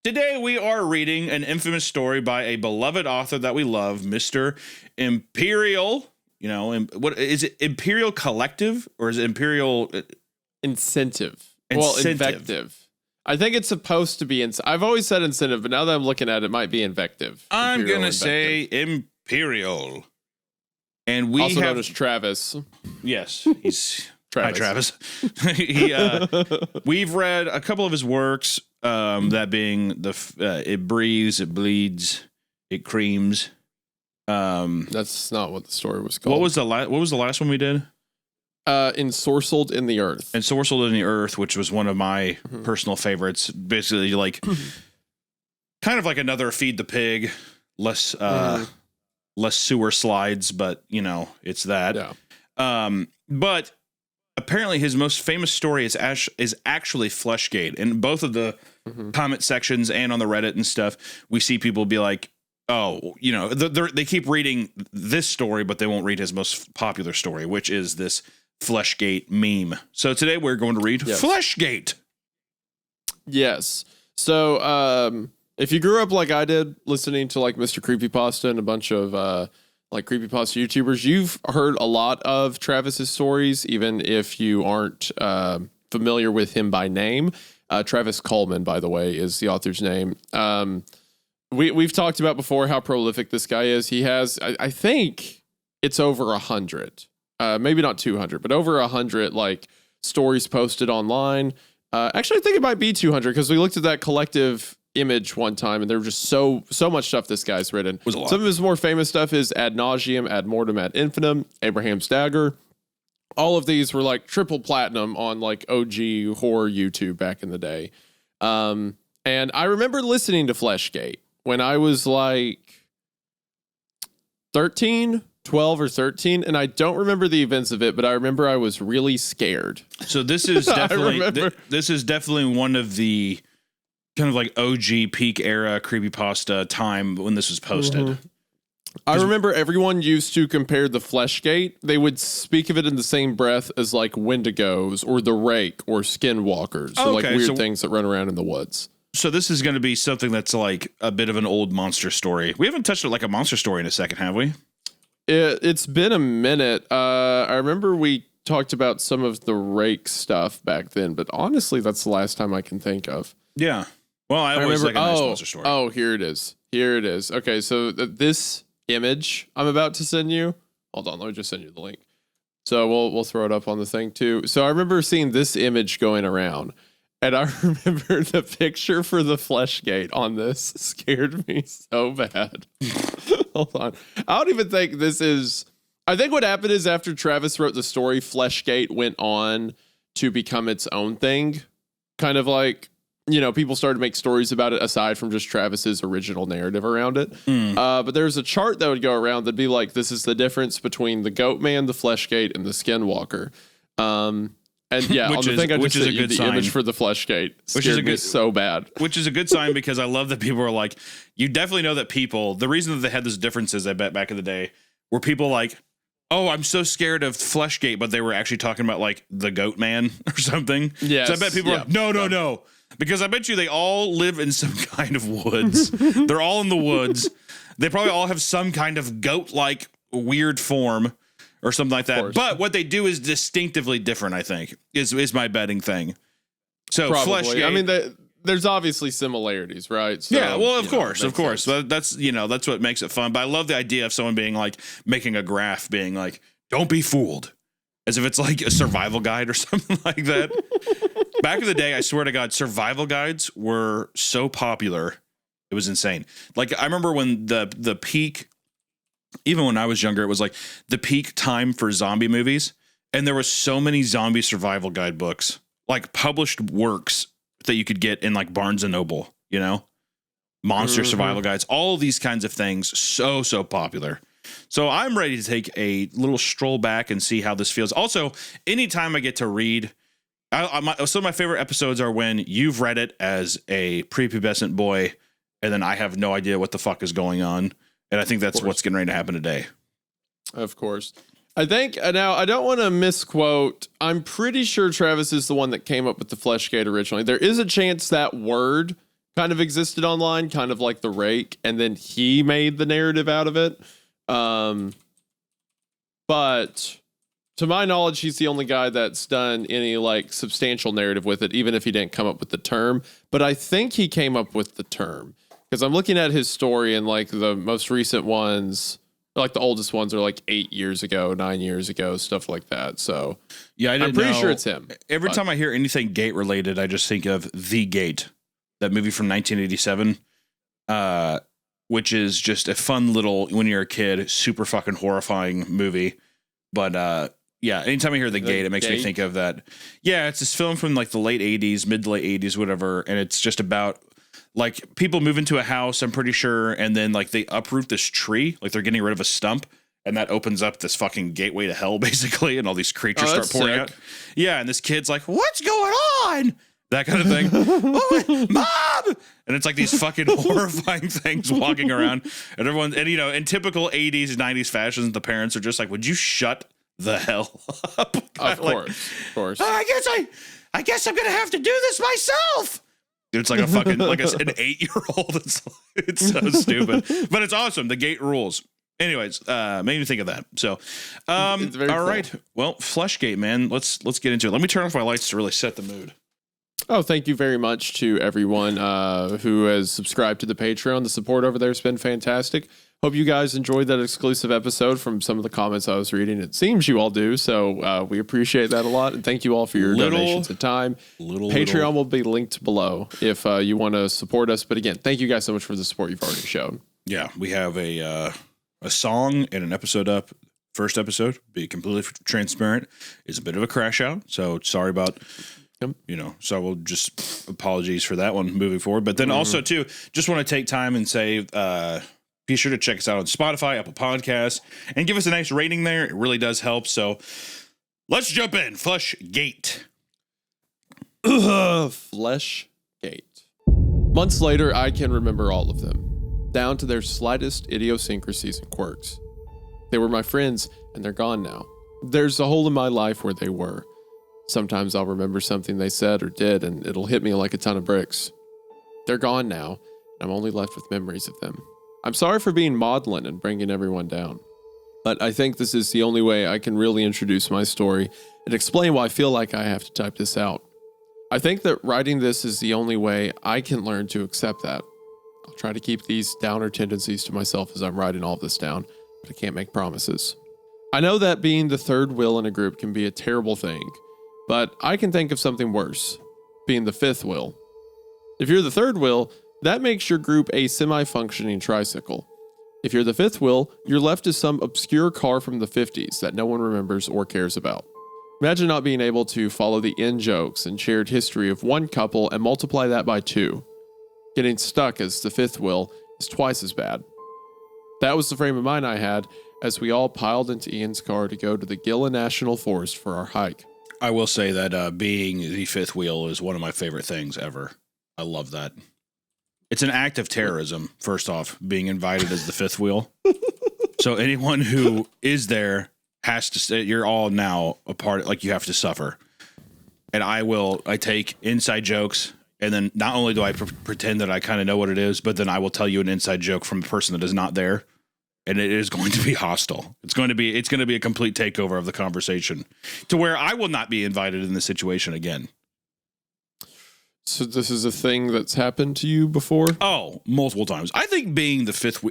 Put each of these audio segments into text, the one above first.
Today we are reading an infamous story by a beloved author that we love, Mr. Imperial. You know, what is it? Imperial Collective, or is it Imperial Incentive? Well, invective. I think it's supposed to be. I've always said incentive, but now that I'm looking at it, it might be invective. I'm gonna say Imperial. And we also have known as Travis. Yes, he's Travis. Hi, Travis. We've read a couple of his works. That being it breathes, it bleeds, it creams. That's not what the story was called. What was the last one we did? Ensorcelled in the Earth. Ensorcelled in the Earth, which was one of my personal favorites. Basically, like kind of like another Feed the Pig, less sewer slides, but you know, it's that. Yeah. But apparently his most famous story is actually Fleshgait. And both of the comment sections and on the Reddit and stuff, we see people be like, oh, you know, they keep reading this story, but they won't read his most popular story, which is this Fleshgait meme. So today we're going to read Fleshgait. Yes. So if you grew up like I did, listening to like Mr. Creepypasta and a bunch of like creepypasta YouTubers, you've heard a lot of Travis's stories, even if you aren't familiar with him by name. Travis Coleman, by the way, is the author's name. We've talked about before how prolific this guy is. He has, I think it's over 100, maybe not 200, but over 100 like stories posted online. Actually, I think it might be 200 because we looked at that collective image one time and there were just so much stuff this guy's written. Some of his more famous stuff is Ad Nauseam, Ad Mortem, Ad Infinitum, Abraham's Dagger. All of these were like triple platinum on like OG horror YouTube back in the day. And I remember listening to Fleshgait when I was like 12 or 13, and I don't remember the events of it, but I remember I was really scared. So this is definitely this is definitely one of the kind of like OG peak era creepypasta time when this was posted. I remember everyone used to compare the Fleshgait. They would speak of it in the same breath as like Wendigos or the Rake or Skinwalkers, or like weird things that run around in the woods. So this is going to be something that's like a bit of an old monster story. We haven't touched it like a monster story in a second, have we? It's been a minute. I remember we talked about some of the Rake stuff back then, but honestly, that's the last time I can think of. Yeah. Well, I always like a nice monster story. Oh, here it is. Okay, so this image I'm about to send you. Hold on, let me just send you the link. So we'll throw it up on the thing too. So I remember seeing this image going around, and I remember the picture for the Fleshgait on this scared me so bad. Hold on. I don't even think this is... I think what happened is after Travis wrote the story, Fleshgait went on to become its own thing. Kind of like, you know, people started to make stories about it aside from just Travis's original narrative around it. But there's a chart that would go around that'd be like, this is the difference between the Goat Man, the Fleshgait, and the Skinwalker. And yeah, on the thing I just sent you, the image for the Fleshgait scared me so bad. Which is a good sign because I love that people are like, you definitely know that people, the reason that they had those differences, I bet back in the day, were people like, oh, I'm so scared of Fleshgait, but they were actually talking about like the Goat Man or something. Yes. So I bet people are like, no. Because I bet you they all live in some kind of woods. They're all in the woods. They probably all have some kind of goat-like weird form or something like that. But what they do is distinctively different, I think, is my betting thing. So Fleshgait, I mean, there's obviously similarities, right? So, yeah, well, of course. But that's what makes it fun. But I love the idea of someone being like, making a graph being like, don't be fooled. As if it's like a survival guide or something like that. Back in the day, I swear to God, survival guides were so popular. It was insane. Like, I remember when the peak, even when I was younger, it was like the peak time for zombie movies. And there was so many zombie survival guide books, like published works that you could get in like Barnes and Noble, you know, monster survival guides, all these kinds of things. So popular. So I'm ready to take a little stroll back and see how this feels. Also, anytime I get to read, some of my favorite episodes are when you've read it as a prepubescent boy, and then I have no idea what the fuck is going on. And I think that's what's getting ready to happen today. Of course. I think, now, I don't want to misquote. I'm pretty sure Travis is the one that came up with the Fleshgait originally. There is a chance that word kind of existed online, kind of like The Rake, and then he made the narrative out of it. But to my knowledge, he's the only guy that's done any like substantial narrative with it, even if he didn't come up with the term. But I think he came up with the term because I'm looking at his story, and like the most recent ones, like the oldest ones are like 8 years ago, 9 years ago, stuff like that. So yeah, I'm pretty sure it's him. Every time I hear anything gate related, I just think of The Gate, that movie from 1987, which is just a fun little, when you're a kid, super fucking horrifying movie. But yeah, anytime I hear The Gate, it makes me think of that. Yeah, it's this film from like the late 80s, mid to late 80s, whatever. And it's just about like people move into a house, I'm pretty sure. And then like they uproot this tree, like they're getting rid of a stump. And that opens up this fucking gateway to hell, basically. And all these creatures start pouring out. Yeah, and this kid's like, what's going on? That kind of thing. Oh, Mom! And it's like these fucking horrifying things walking around. And everyone, and you know, in typical 80s, 90s fashions, the parents are just like, would you shut the hell up? Of course. I guess I'm going to have to do this myself. It's like a fucking, like an 8-year-old. It's so stupid. But it's awesome. The Gate rules. Anyways, made me think of that. So, all cool. Right. Well, Fleshgate, man, let's get into it. Let me turn off my lights to really set the mood. Oh, thank you very much to everyone who has subscribed to the Patreon. The support over there has been fantastic. Hope you guys enjoyed that exclusive episode. From some of the comments I was reading, it seems you all do. So we appreciate that a lot. And thank you all for your donations of time. Patreon will be linked below if you want to support us. But again, thank you guys so much for the support you've already shown. Yeah, we have a song and an episode up. First episode, be completely transparent, is a bit of a crash out. So sorry about... You know, so we'll just apologies for that one moving forward. But then also, too, just want to take time and say, be sure to check us out on Spotify, Apple Podcasts, and give us a nice rating there. It really does help. So let's jump in. Fleshgate. Fleshgate. Months later, I can remember all of them, down to their slightest idiosyncrasies and quirks. They were my friends, and they're gone now. There's a hole in my life where they were. Sometimes I'll remember something they said or did, and it'll hit me like a ton of bricks. They're gone now, and I'm only left with memories of them. I'm sorry for being maudlin and bringing everyone down, but I think this is the only way I can really introduce my story and explain why I feel like I have to type this out. I think that writing this is the only way I can learn to accept that. I'll try to keep these downer tendencies to myself as I'm writing all this down, but I can't make promises. I know that being the third wheel in a group can be a terrible thing, but I can think of something worse, being the fifth wheel. If you're the third wheel, that makes your group a semi-functioning tricycle. If you're the fifth wheel, you're left as some obscure car from the 50s that no one remembers or cares about. Imagine not being able to follow the in-jokes and shared history of one couple and multiply that by 2. Getting stuck as the fifth wheel is twice as bad. That was the frame of mind I had as we all piled into Ian's car to go to the Gila National Forest for our hike. I will say that being the fifth wheel is one of my favorite things ever. I love that. It's an act of terrorism, first off, being invited as the fifth wheel. So anyone who is there has to say, you're all now a part, like you have to suffer. And I take inside jokes, and then not only do I pretend that I kind of know what it is, but then I will tell you an inside joke from a person that is not there. And it is going to be hostile. It's going to be a complete takeover of the conversation to where I will not be invited in this situation again. So this is a thing that's happened to you before? Oh, multiple times. I think being the fifth,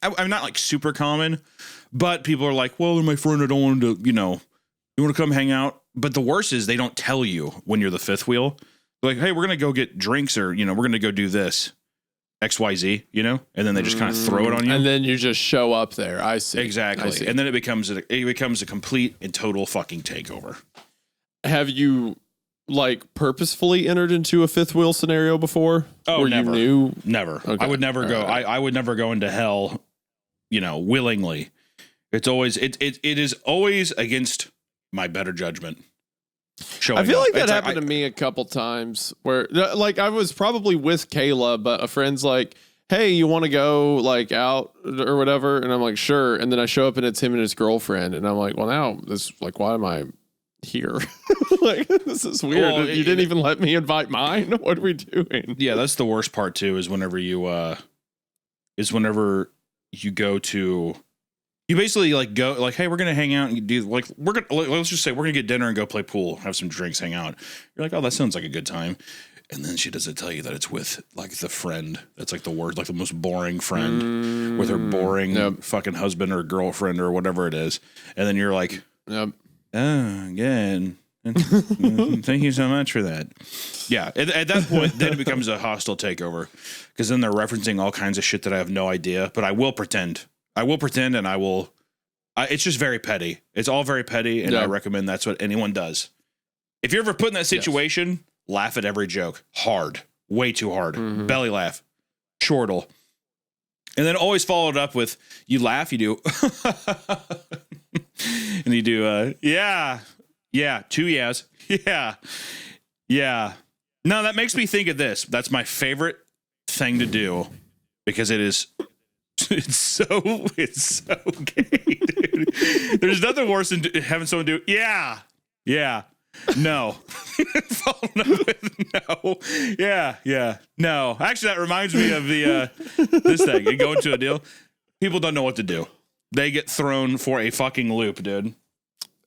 I'm not like super common, but people are like, well, they're my friend. I don't want to, you want to come hang out. But the worst is they don't tell you when you're the fifth wheel. They're like, hey, we're going to go get drinks, or, we're going to go do this. XYZ, and then they just kind of throw it on you. And then you just show up there. I see. Exactly. And then it becomes a complete and total fucking takeover. Have you purposefully entered into a fifth wheel scenario before? Oh, never. You knew? Never. Okay. I would never go. Right. I would never go into hell, willingly. It's always it is always against my better judgment. I feel like that happened to me a couple times where I was probably with Kayla, but a friend's like, hey, you want to go out or whatever? And I'm like, sure. And then I show up and it's him and his girlfriend. And I'm like, well, now this, why am I here? Like, this is weird. Well, you didn't even let me invite mine. What are we doing? Yeah, that's the worst part too. Is whenever you go to, you basically like go like, hey, we're gonna hang out and do like let's just say we're gonna get dinner and go play pool, have some drinks, hang out. You're like, oh, that sounds like a good time. And then she doesn't tell you that it's with like the friend that's like the worst, like the most boring friend with her boring fucking husband or girlfriend or whatever it is. And then you're like, oh, again. Thank you so much for that. Yeah. At that point, then it becomes a hostile takeover because then they're referencing all kinds of shit that I have no idea, but I will pretend. And it's just very petty. It's all very petty. And I recommend that's what anyone does. If you're ever put in that situation, laugh at every joke hard, way too hard, belly laugh, chortle. And then always follow it up with, you laugh, you do, and you do, yeah, 2 yeahs. Yeah. No, that makes me think of this. That's my favorite thing to do because it's so gay, dude. There's nothing worse than having someone do, yeah. No. Following up with no. Yeah. No. Actually, that reminds me of the this thing. You go into a deal. People don't know what to do. They get thrown for a fucking loop, dude.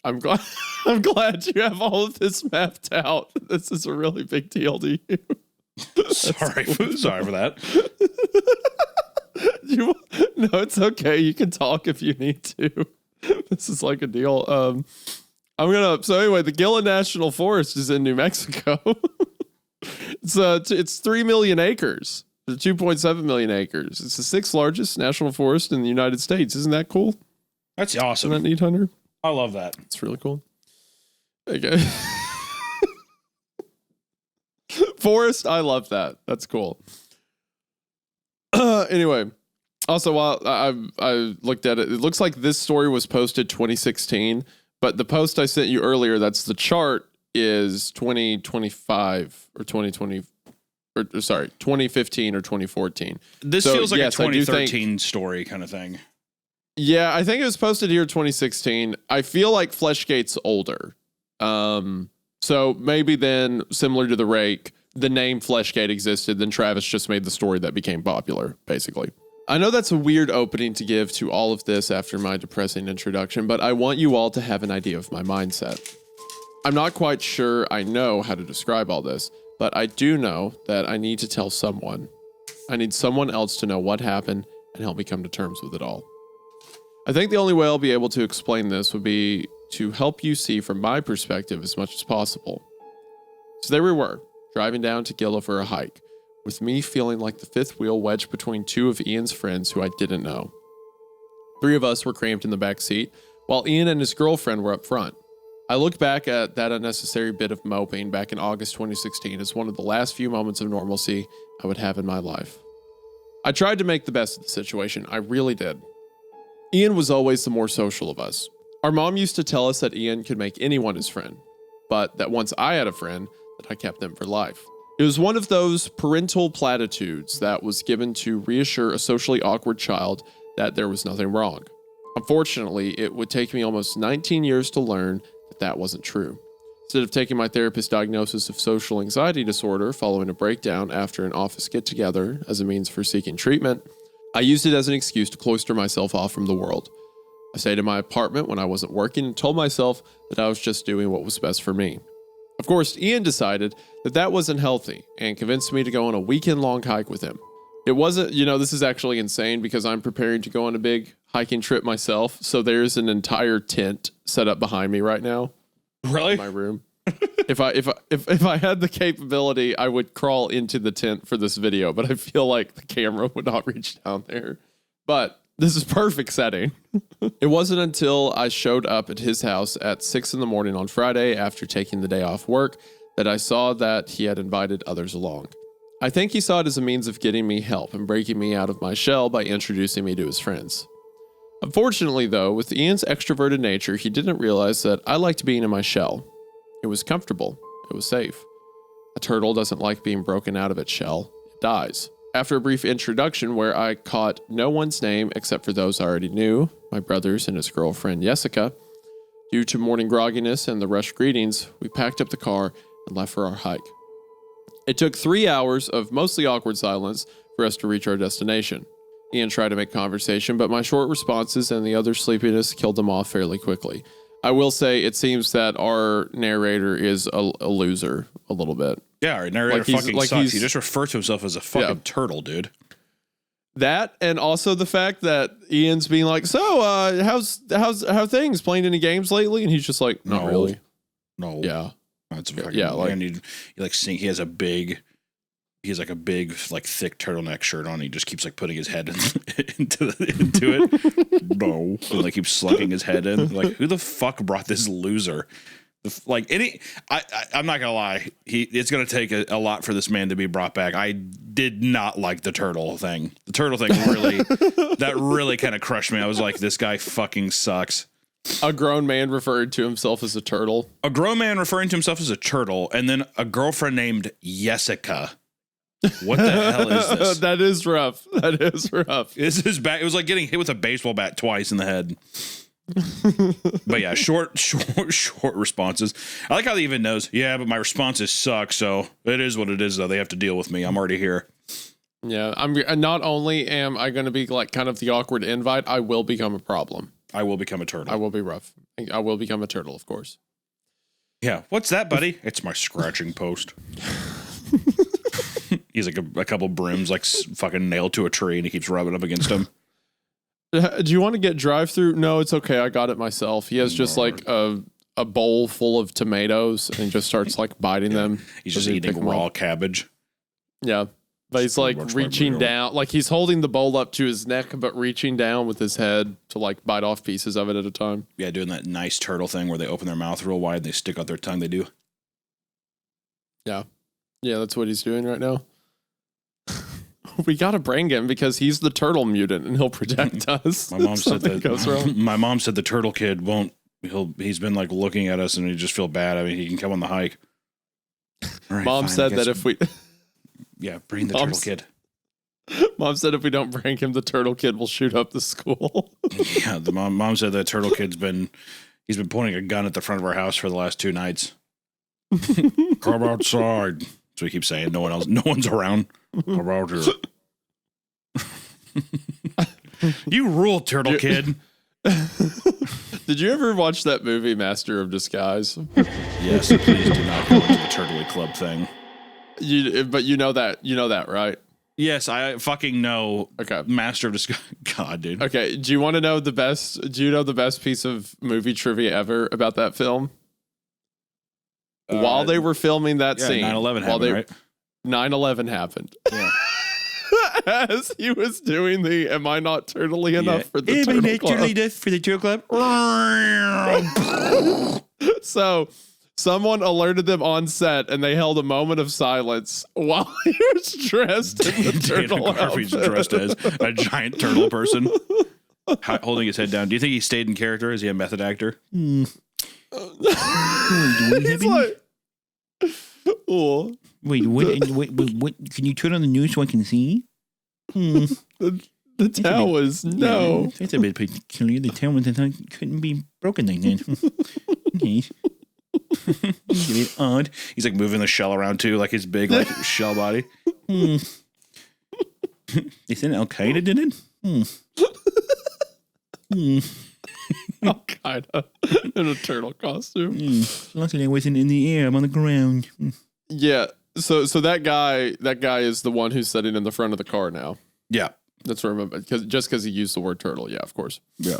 I'm glad you have all of this mapped out. This is a really big deal to you. Sorry for that. No, it's okay. You can talk if you need to. This is like a deal. So anyway, the Gila National Forest is in New Mexico. It's 3 million acres, 2.7 million acres. It's the 6th largest national forest in the United States. Isn't that cool? That's awesome. Isn't that neat, Hunter? I love that. It's really cool. Okay. Forest, I love that. That's cool. Anyway, also while I looked at it, it looks like this story was posted 2016. But the post I sent you earlier, that's the chart, is 2025 or 2020, or sorry, 2015 or 2014. This feels like a 2013 story kind of thing. Yeah, I think it was posted here 2016. I feel like Fleshgait's older. So maybe then, similar to the Rake, the name Fleshgait existed, then Travis just made the story that became popular, basically. I know that's a weird opening to give to all of this after my depressing introduction, but I want you all to have an idea of my mindset. I'm not quite sure I know how to describe all this, but I do know that I need to tell someone. I need someone else to know what happened and help me come to terms with it all. I think the only way I'll be able to explain this would be to help you see from my perspective as much as possible. So there we were, driving down to Gila for a hike, with me feeling like the fifth wheel wedged between 2 of Ian's friends who I didn't know. 3 of us were cramped in the back seat, while Ian and his girlfriend were up front. I look back at that unnecessary bit of moping back in August 2016 as one of the last few moments of normalcy I would have in my life. I tried to make the best of the situation, I really did. Ian was always the more social of us. Our mom used to tell us that Ian could make anyone his friend, but that once I had a friend, that I kept them for life. It was one of those parental platitudes that was given to reassure a socially awkward child that there was nothing wrong. Unfortunately, it would take me almost 19 years to learn that that wasn't true. Instead of taking my therapist's diagnosis of social anxiety disorder following a breakdown after an office get-together as a means for seeking treatment, I used it as an excuse to cloister myself off from the world. I stayed in my apartment when I wasn't working and told myself that I was just doing what was best for me. Of course, Ian decided that that wasn't healthy and convinced me to go on a weekend-long hike with him. It wasn't, this is actually insane because I'm preparing to go on a big hiking trip myself, so there's an entire tent set up behind me right now. Really? In my room. If I had the capability, I would crawl into the tent for this video, but I feel like the camera would not reach down there. But this is perfect setting. It wasn't until I showed up at his house at 6 a.m. on Friday after taking the day off work that I saw that he had invited others along. I think he saw it as a means of getting me help and breaking me out of my shell by introducing me to his friends. Unfortunately, though, with Ian's extroverted nature, he didn't realize that I liked being in my shell. It was comfortable. It was safe. A turtle doesn't like being broken out of its shell. It dies. After a brief introduction where I caught no one's name except for those I already knew, my brothers and his girlfriend Jessica, Due to morning grogginess and the rushed greetings, we packed up the car and left for our hike. It took 3 hours of mostly awkward silence for us to reach our destination. Ian tried to make conversation, but my short responses and the other sleepiness killed them off fairly quickly. I will say it seems that our narrator is a loser a little bit. Yeah, our narrator fucking sucks. He just refers to himself as a fucking turtle, dude. That, and also the fact that Ian's being like, so, how things? Playing any games lately? And he's just like, not really. No. Yeah. That's fucking, like, and he like sing. He has a big like thick turtleneck shirt on. He just keeps like putting his head into it. No, and like keeps slugging his head in. Like, who the fuck brought this loser? I'm not gonna lie. It's gonna take a lot for this man to be brought back. I did not like the turtle thing. The turtle thing really kind of crushed me. I was like, this guy fucking sucks. A grown man referred to himself as a turtle. A grown man referring to himself as a turtle, and then a girlfriend named Jessica. What the hell is this? That is rough. This is bad. It was like getting hit with a baseball bat twice in the head. But yeah, short responses. I like how he even knows. Yeah, but my responses suck. So it is what it is, though. They have to deal with me. I'm already here. Yeah, I'm. Not only am I going to be like kind of the awkward invite, I will become a problem. I will become a turtle. I will be rough. I will become a turtle, of course. Yeah. What's that, buddy? It's my scratching post. He's like a couple brims like fucking nailed to a tree, and he keeps rubbing up against him. Do you want to get drive-through? No, it's okay. I got it myself. He has just like a bowl full of tomatoes and just starts like biting them. He's just eating raw cabbage. Yeah. But he's like reaching down, like he's holding the bowl up to his neck, but reaching down with his head to like bite off pieces of it at a time. Yeah, doing that nice turtle thing where they open their mouth real wide and they stick out their tongue. They do. Yeah. Yeah, that's what he's doing right now. We got to bring him because he's the turtle mutant and he'll protect us. My mom said that. My mom said the turtle kid won't. He's been like looking at us and he just feel bad. I mean, he can come on the hike. Right, Mom said that if we. Yeah, bring the turtle kid. Mom said if we don't bring him, the turtle kid will shoot up the school. Yeah, the mom said that turtle kid's been pointing a gun at the front of our house for the last 2 nights. Come outside. So we keep saying no one's around. Come out here. You rule, turtle kid. Did you ever watch that movie, Master of Disguise? Yes, please do not go into the Turtley Club thing. But you know that, right? Yes, I fucking know. Okay. Master of Disguise. God, dude. Okay. Do you know the best piece of movie trivia ever about that film? While they were filming that scene. 9/11 happened, right? 9/11 happened. Yeah. As he was doing the "Am I not turtly enough for the turtle club?" For the turtle club. So someone alerted them on set, and they held a moment of silence while he was dressed in the turtle outfit. Dressed as a giant turtle person, holding his head down. Do you think he stayed in character? Is he a method actor? He's like, oh. Wait, what? Can you turn on the news so I can see? The towers, no. Yeah, that's a bit peculiar. The towers couldn't be broken like that. Okay. It's a bit odd. He's like moving the shell around too, like his big like shell body. Is that Al Qaeda did it? Al Qaeda in a turtle costume. Luckily, I wasn't in the air. I'm on the ground. Yeah. So that guy is the one who's sitting in the front of the car now. Yeah, that's what I remember. Because he used the word turtle. Yeah, of course. Yeah.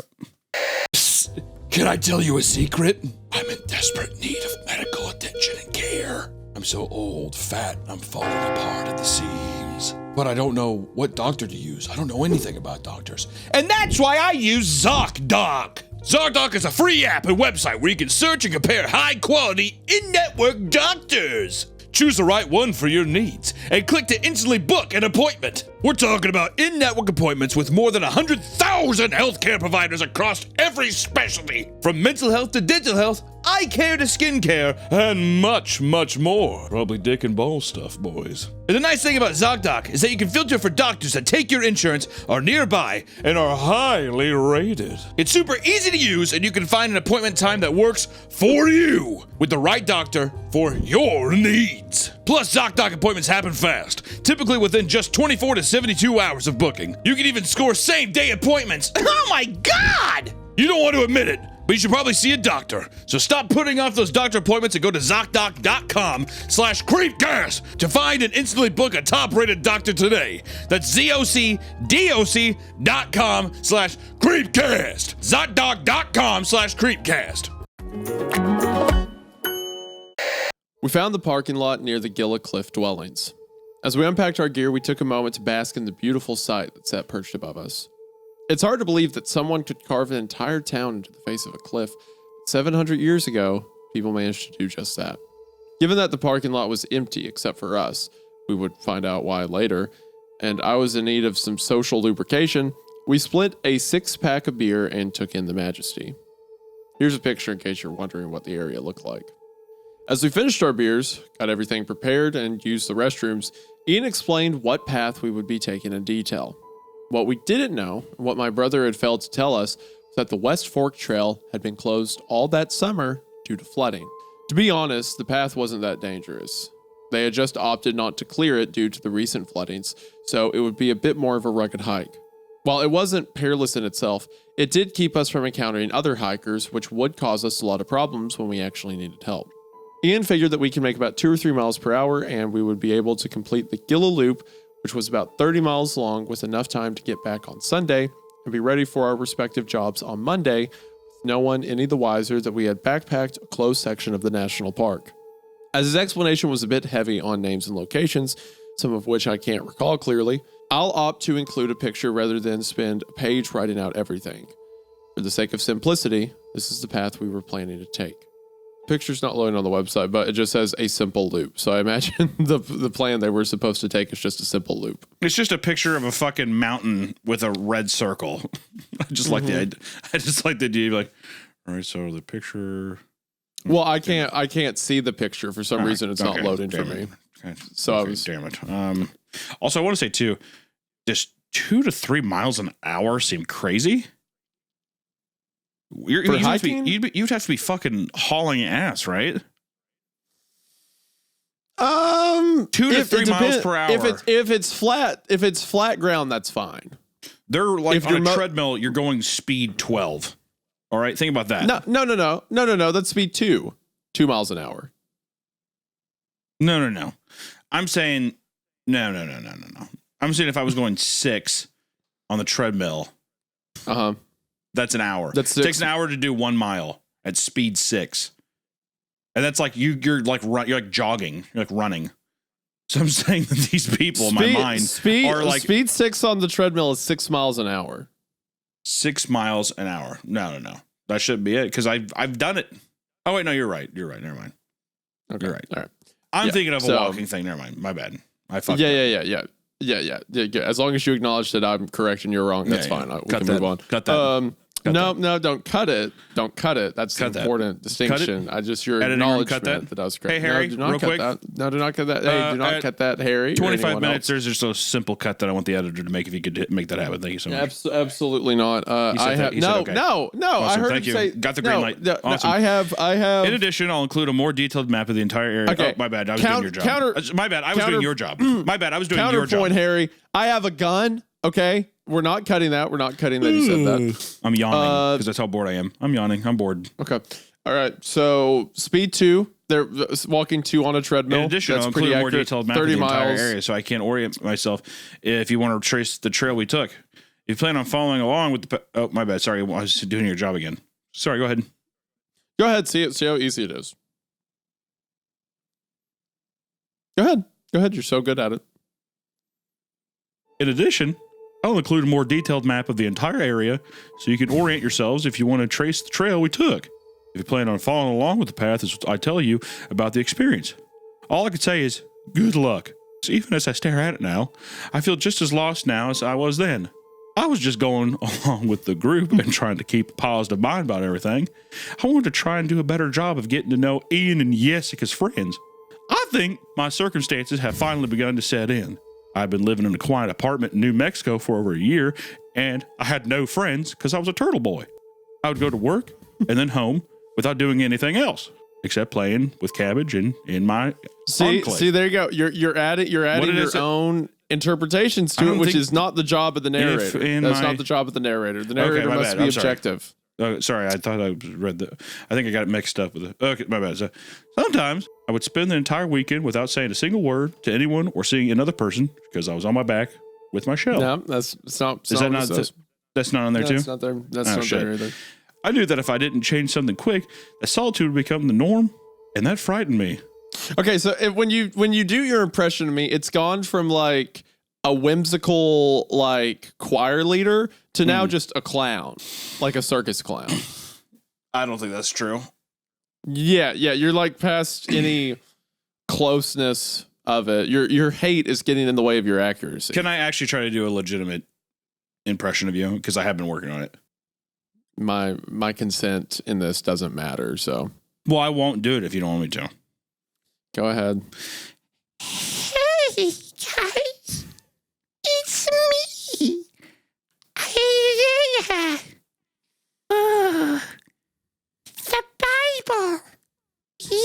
Can I tell you a secret? I'm in desperate need of medical attention and care. I'm so old, fat, I'm falling apart at the seams. But I don't know what doctor to use. I don't know anything about doctors. And that's why I use ZocDoc. ZocDoc is a free app and website where you can search and compare high-quality, in-network doctors. Choose the right one for your needs and click to instantly book an appointment. We're talking about in-network appointments with more than 100,000 healthcare providers across every specialty, from mental health to digital health, eye care to skin care, and much, much more. Probably dick and ball stuff, boys. And the nice thing about ZocDoc is that you can filter for doctors that take your insurance, are nearby, and are highly rated. It's super easy to use, and you can find an appointment time that works for you with the right doctor for your needs. Plus, ZocDoc appointments happen fast, typically within just 24 to 72 hours of booking. You can even score same-day appointments. Oh my God! You don't want to admit it, but you should probably see a doctor. So stop putting off those doctor appointments and go to ZocDoc.com/Creepcast to find and instantly book a top-rated doctor today. That's ZocDoc.com/Creepcast. ZocDoc.com/Creepcast. We found the parking lot near the Gilla Cliff dwellings. As we unpacked our gear, we took a moment to bask in the beautiful sight that sat perched above us. It's hard to believe that someone could carve an entire town into the face of a cliff. 700 years ago, people managed to do just that. Given that the parking lot was empty except for us, we would find out why later, and I was in need of some social lubrication, we split a 6-pack of beer and took in the majesty. Here's a picture in case you're wondering what the area looked like. As we finished our beers, got everything prepared, and used the restrooms, Ian explained what path we would be taking in detail. What we didn't know, and what my brother had failed to tell us, was that the West Fork Trail had been closed all that summer due to flooding. To be honest, the path wasn't that dangerous. They had just opted not to clear it due to the recent floodings, so it would be a bit more of a rugged hike. While it wasn't perilous in itself, it did keep us from encountering other hikers, which would cause us a lot of problems when we actually needed help. Ian figured that we can make about 2 or 3 miles per hour, and we would be able to complete the Gilla Loop, which was about 30 miles long, with enough time to get back on Sunday and be ready for our respective jobs on Monday, with no one any the wiser that we had backpacked a closed section of the national park. As his explanation was a bit heavy on names and locations, some of which I can't recall clearly, I'll opt to include a picture rather than spend a page writing out everything. For the sake of simplicity, this is the path we were planning to take. Picture's not loading on the website, but it just says a simple loop. So I imagine the plan they were supposed to take is just a simple loop. It's just a picture of a fucking mountain with a red circle. I just like the idea. Like, all right, so the picture. Well, I can't see the picture for some reason. It's not loading for me. Okay. So I was damn it. Also, I want to say too, just 2 to 3 miles an hour seem crazy. You'd have to be fucking hauling ass, right? 2 to 3 miles per hour. If it's flat ground, that's fine. They're like on a treadmill, you're going speed 12. All right, think about that. No. That's speed 2 miles an hour. No. I'm saying no. I'm saying if I was going 6 on the treadmill. That's an hour. It takes an hour to do 1 mile at speed 6. And that's like you're like jogging, you're like running. So I'm saying that these people in my mind are like speed 6 on the treadmill is 6 miles an hour. 6 miles an hour. No. That should be it because I've done it. Oh wait, no, you're right. Never mind. Okay. You're right. All right. I'm thinking of a walking thing. Never mind. My bad. I fucked up. Yeah. As long as you acknowledge that I'm correct and you're wrong, that's fine. We can move on. Cut that. No, don't cut it. Don't cut it. That's an important distinction. I just your acknowledgement that I was correct. Hey, Harry, do not cut that. No, do not cut that. Hey, do not cut that, Harry. 25 minutes. There's just a simple cut that I want the editor to make. If you could make that happen, thank you so much. Absolutely not. I have no. Awesome, I heard you say got the green light. Awesome. I have. In addition, I'll include a more detailed map of the entire area. Okay. Oh, my bad. I was doing your job. My bad. I was doing your job. My bad. I was doing your job. Counterpoint, Harry. I have a gun. Okay. We're not cutting that. We're not cutting that. You said that. I'm yawning because that's how bored I am. I'm yawning. I'm bored. Okay. All right. So speed 2. They're walking 2 on a treadmill. In addition, that's I'll pretty include a more accurate. detailed map of the entire area so I can orient myself if you want to trace the trail we took. If you plan on following along with the... Oh, my bad. Sorry. I was doing your job again. Sorry. Go ahead. Go ahead. See how easy it is. Go ahead. You're so good at it. In addition, I'll include a more detailed map of the entire area so you can orient yourselves if you want to trace the trail we took. If you plan on following along with the path as I tell you about the experience. All I can say is good luck. So even as I stare at it now, I feel just as lost now as I was then. I was just going along with the group and trying to keep a positive mind about everything. I wanted to try and do a better job of getting to know Ian and Jessica's friends. I think my circumstances have finally begun to set in. I've been living in a quiet apartment in New Mexico for over a year, and I had no friends because I was a turtle boy. I would go to work and then home without doing anything else except playing with cabbage and in my enclave. See, there you go. You're adding your own interpretations to it, which is not the job of the narrator. That's not the job of the narrator. The narrator must be objective. Sorry, I thought I read I think I got it mixed up with it. Okay, my bad. So, sometimes I would spend the entire weekend without saying a single word to anyone or seeing another person because I was on my back with my shell. No, that's not. Is that not? That's not on there too. That's not there. That's not there either. I knew that if I didn't change something quick, that solitude would become the norm, and that frightened me. Okay, so when you do your impression of me, it's gone from like a whimsical like choir leader to now just a clown, like a circus clown. I don't think that's true. Yeah, you're like past any closeness of it. Your hate is getting in the way of your accuracy. Can I actually try to do a legitimate impression of you? Because I have been working on it. My consent in this doesn't matter, so. Well, I won't do it if you don't want me to. Go ahead. Hey, guys. It's me. Isaiah. Oh, the Bible. Yay!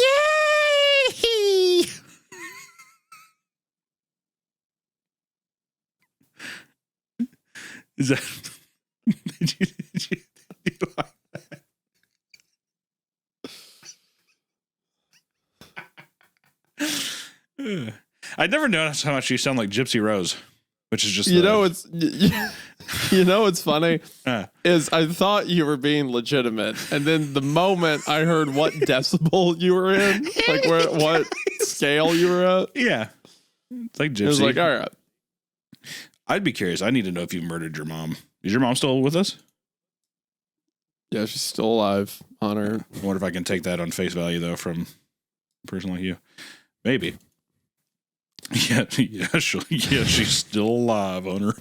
Is that... did you like that? I never noticed how much you sound like Gypsy Rose, which is just it's funny is I thought you were being legitimate, and then the moment I heard what decibel you were in, like what scale you were at, yeah, it's like Gypsy. It was like, all right. I'd be curious. I need to know if you murdered your mom. Is your mom still with us? Yeah, she's still alive. On her. I wonder if I can take that on face value though from a person like you. Maybe. Yeah, she's still alive on her.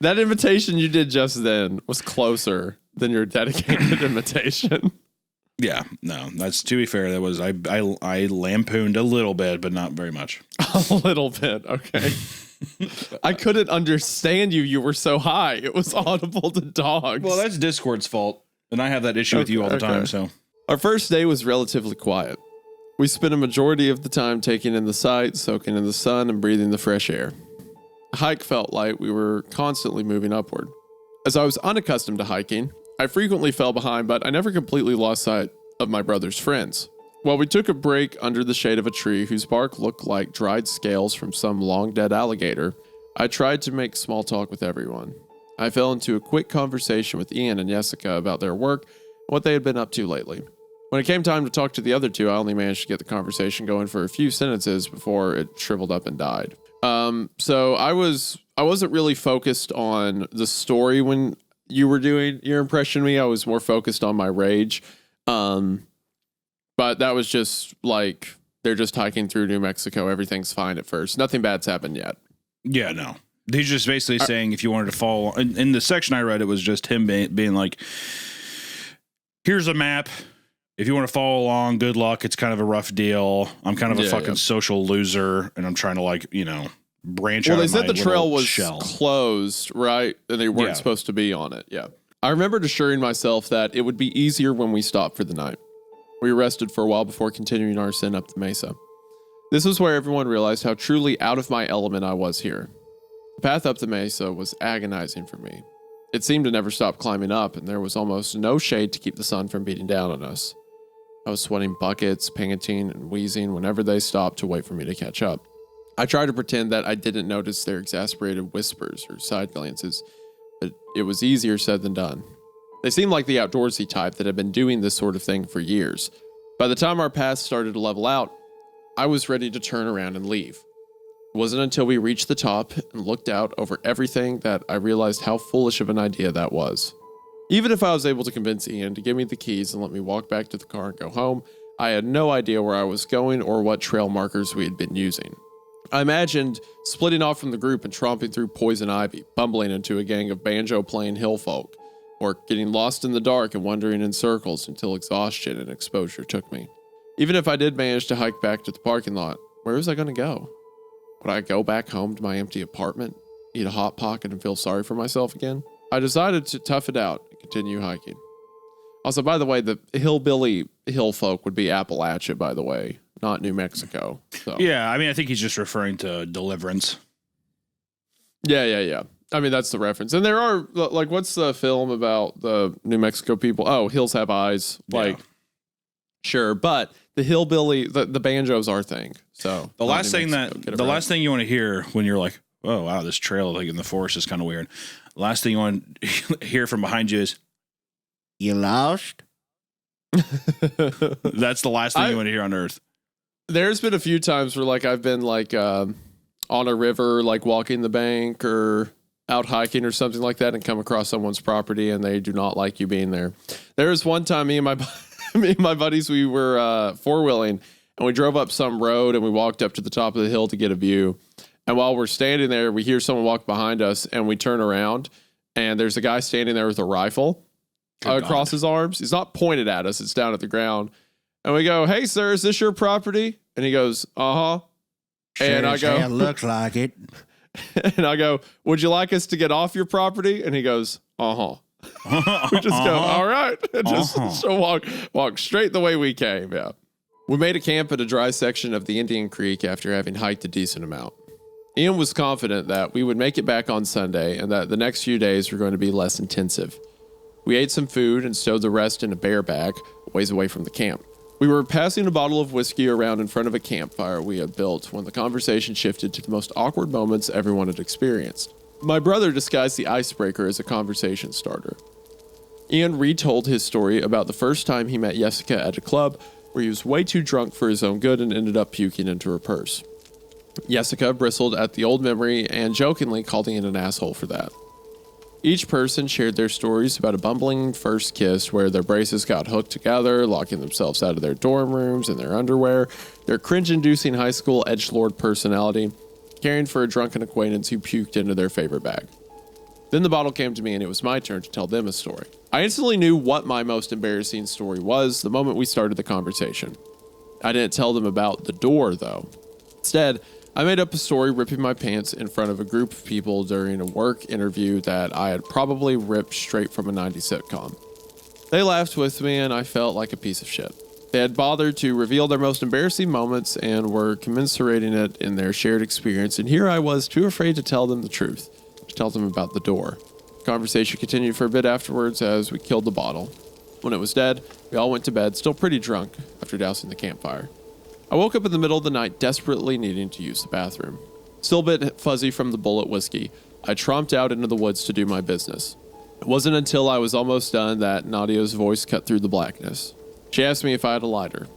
That invitation you did just then was closer than your dedicated invitation. Yeah, no, that's, to be fair, that was, I lampooned a little bit, but not very much. A little bit, okay. I couldn't understand you. You were so high. It was audible to dogs. Well, that's Discord's fault, and I have that issue with you all the time, so. Our first day was relatively quiet. We spent a majority of the time taking in the sights, soaking in the sun, and breathing the fresh air. The hike felt like we were constantly moving upward. As I was unaccustomed to hiking, I frequently fell behind, but I never completely lost sight of my brother's friends. While we took a break under the shade of a tree whose bark looked like dried scales from some long-dead alligator, I tried to make small talk with everyone. I fell into a quick conversation with Ian and Jessica about their work and what they had been up to lately. When it came time to talk to the other two, I only managed to get the conversation going for a few sentences before it shriveled up and died. So I wasn't really focused on the story when you were doing your impression of me. I was more focused on my rage. But that was just like, they're just hiking through New Mexico. Everything's fine at first. Nothing bad's happened yet. Yeah, no. He's just basically saying if you wanted to follow, in the section I read, it was just him being like, here's a map. If you want to follow along, good luck. It's kind of a rough deal. I'm kind of a fucking social loser, and I'm trying to, like, you know, branch out. Well, they said the trail was closed, right? And they weren't supposed to be on it. Yeah. I remembered assuring myself that it would be easier when we stopped for the night. We rested for a while before continuing our ascent up the mesa. This was where everyone realized how truly out of my element I was here. The path up the mesa was agonizing for me. It seemed to never stop climbing up, and there was almost no shade to keep the sun from beating down on us. I was sweating buckets, panting, and wheezing whenever they stopped to wait for me to catch up. I tried to pretend that I didn't notice their exasperated whispers or side glances, but it was easier said than done. They seemed like the outdoorsy type that had been doing this sort of thing for years. By the time our paths started to level out, I was ready to turn around and leave. It wasn't until we reached the top and looked out over everything that I realized how foolish of an idea that was. Even if I was able to convince Ian to give me the keys and let me walk back to the car and go home, I had no idea where I was going or what trail markers we had been using. I imagined splitting off from the group and tromping through poison ivy, bumbling into a gang of banjo-playing hill folk, or getting lost in the dark and wandering in circles until exhaustion and exposure took me. Even if I did manage to hike back to the parking lot, where was I going to go? Would I go back home to my empty apartment, eat a Hot Pocket, and feel sorry for myself again? I decided to tough it out and continue hiking. Also, by the way, the hillbilly hill folk would be Appalachia, by the way, not New Mexico. So. Yeah, I mean, I think he's just referring to Deliverance. Yeah. I mean, that's the reference. And there are, like, what's the film about the New Mexico people? Oh, Hills Have Eyes. Like, sure. But the hillbilly, the banjo's our thing. So the last thing you want to hear when you're like, oh, wow, this trail like in the forest is kind of weird. The last thing you want to hear from behind you is, You lost? that's the last thing you want to hear on earth. There's been a few times where like I've been like on a river, like walking the bank or out hiking or something like that and come across someone's property and they do not like you being there. There was one time me and my buddies, we were four-wheeling and we drove up some road and we walked up to the top of the hill to get a view. And while we're standing there, we hear someone walk behind us and we turn around and there's a guy standing there with a rifle across his arms. He's not pointed at us. It's down at the ground. And we go, "Hey, sir, is this your property?" And he goes, "Uh-huh." And I go, "It looks like it." And I go, "Would you like us to get off your property?" And he goes, "Uh-huh." We just go, "All right." And just walk straight the way we came. Yeah. We made a camp at a dry section of the Indian Creek after having hiked a decent amount. Ian was confident that we would make it back on Sunday and that the next few days were going to be less intensive. We ate some food and stowed the rest in a bear bag, a ways away from the camp. We were passing a bottle of whiskey around in front of a campfire we had built when the conversation shifted to the most awkward moments everyone had experienced. My brother disguised the icebreaker as a conversation starter. Ian retold his story about the first time he met Jessica at a club where he was way too drunk for his own good and ended up puking into her purse. Jessica bristled at the old memory and jokingly called Ian an asshole for that. Each person shared their stories about a bumbling first kiss where their braces got hooked together, locking themselves out of their dorm rooms in their underwear, their cringe-inducing high school edgelord personality, caring for a drunken acquaintance who puked into their favorite bag. Then the bottle came to me and it was my turn to tell them a story. I instantly knew what my most embarrassing story was the moment we started the conversation. I didn't tell them about the door, though. Instead, I made up a story ripping my pants in front of a group of people during a work interview that I had probably ripped straight from a 90s sitcom. They laughed with me and I felt like a piece of shit. They had bothered to reveal their most embarrassing moments and were commiserating it in their shared experience, and here I was too afraid to tell them the truth, to tell them about the door. The conversation continued for a bit afterwards as we killed the bottle. When it was dead, we all went to bed, still pretty drunk, after dousing the campfire. I woke up in the middle of the night desperately needing to use the bathroom. Still a bit fuzzy from the bullet whiskey, I tromped out into the woods to do my business. It wasn't until I was almost done that Nadia's voice cut through the blackness. She asked me if I had a lighter.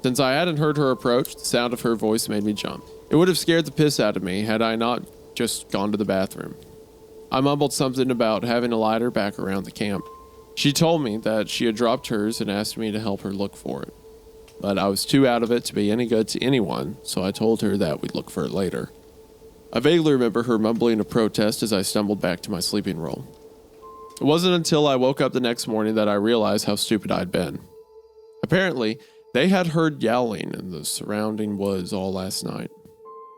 Since I hadn't heard her approach, the sound of her voice made me jump. It would have scared the piss out of me had I not just gone to the bathroom. I mumbled something about having a lighter back around the camp. She told me that she had dropped hers and asked me to help her look for it. But I was too out of it to be any good to anyone, so I told her that we'd look for it later. I vaguely remember her mumbling a protest as I stumbled back to my sleeping roll. It wasn't until I woke up the next morning that I realized how stupid I'd been. Apparently, they had heard yowling in the surrounding woods all last night.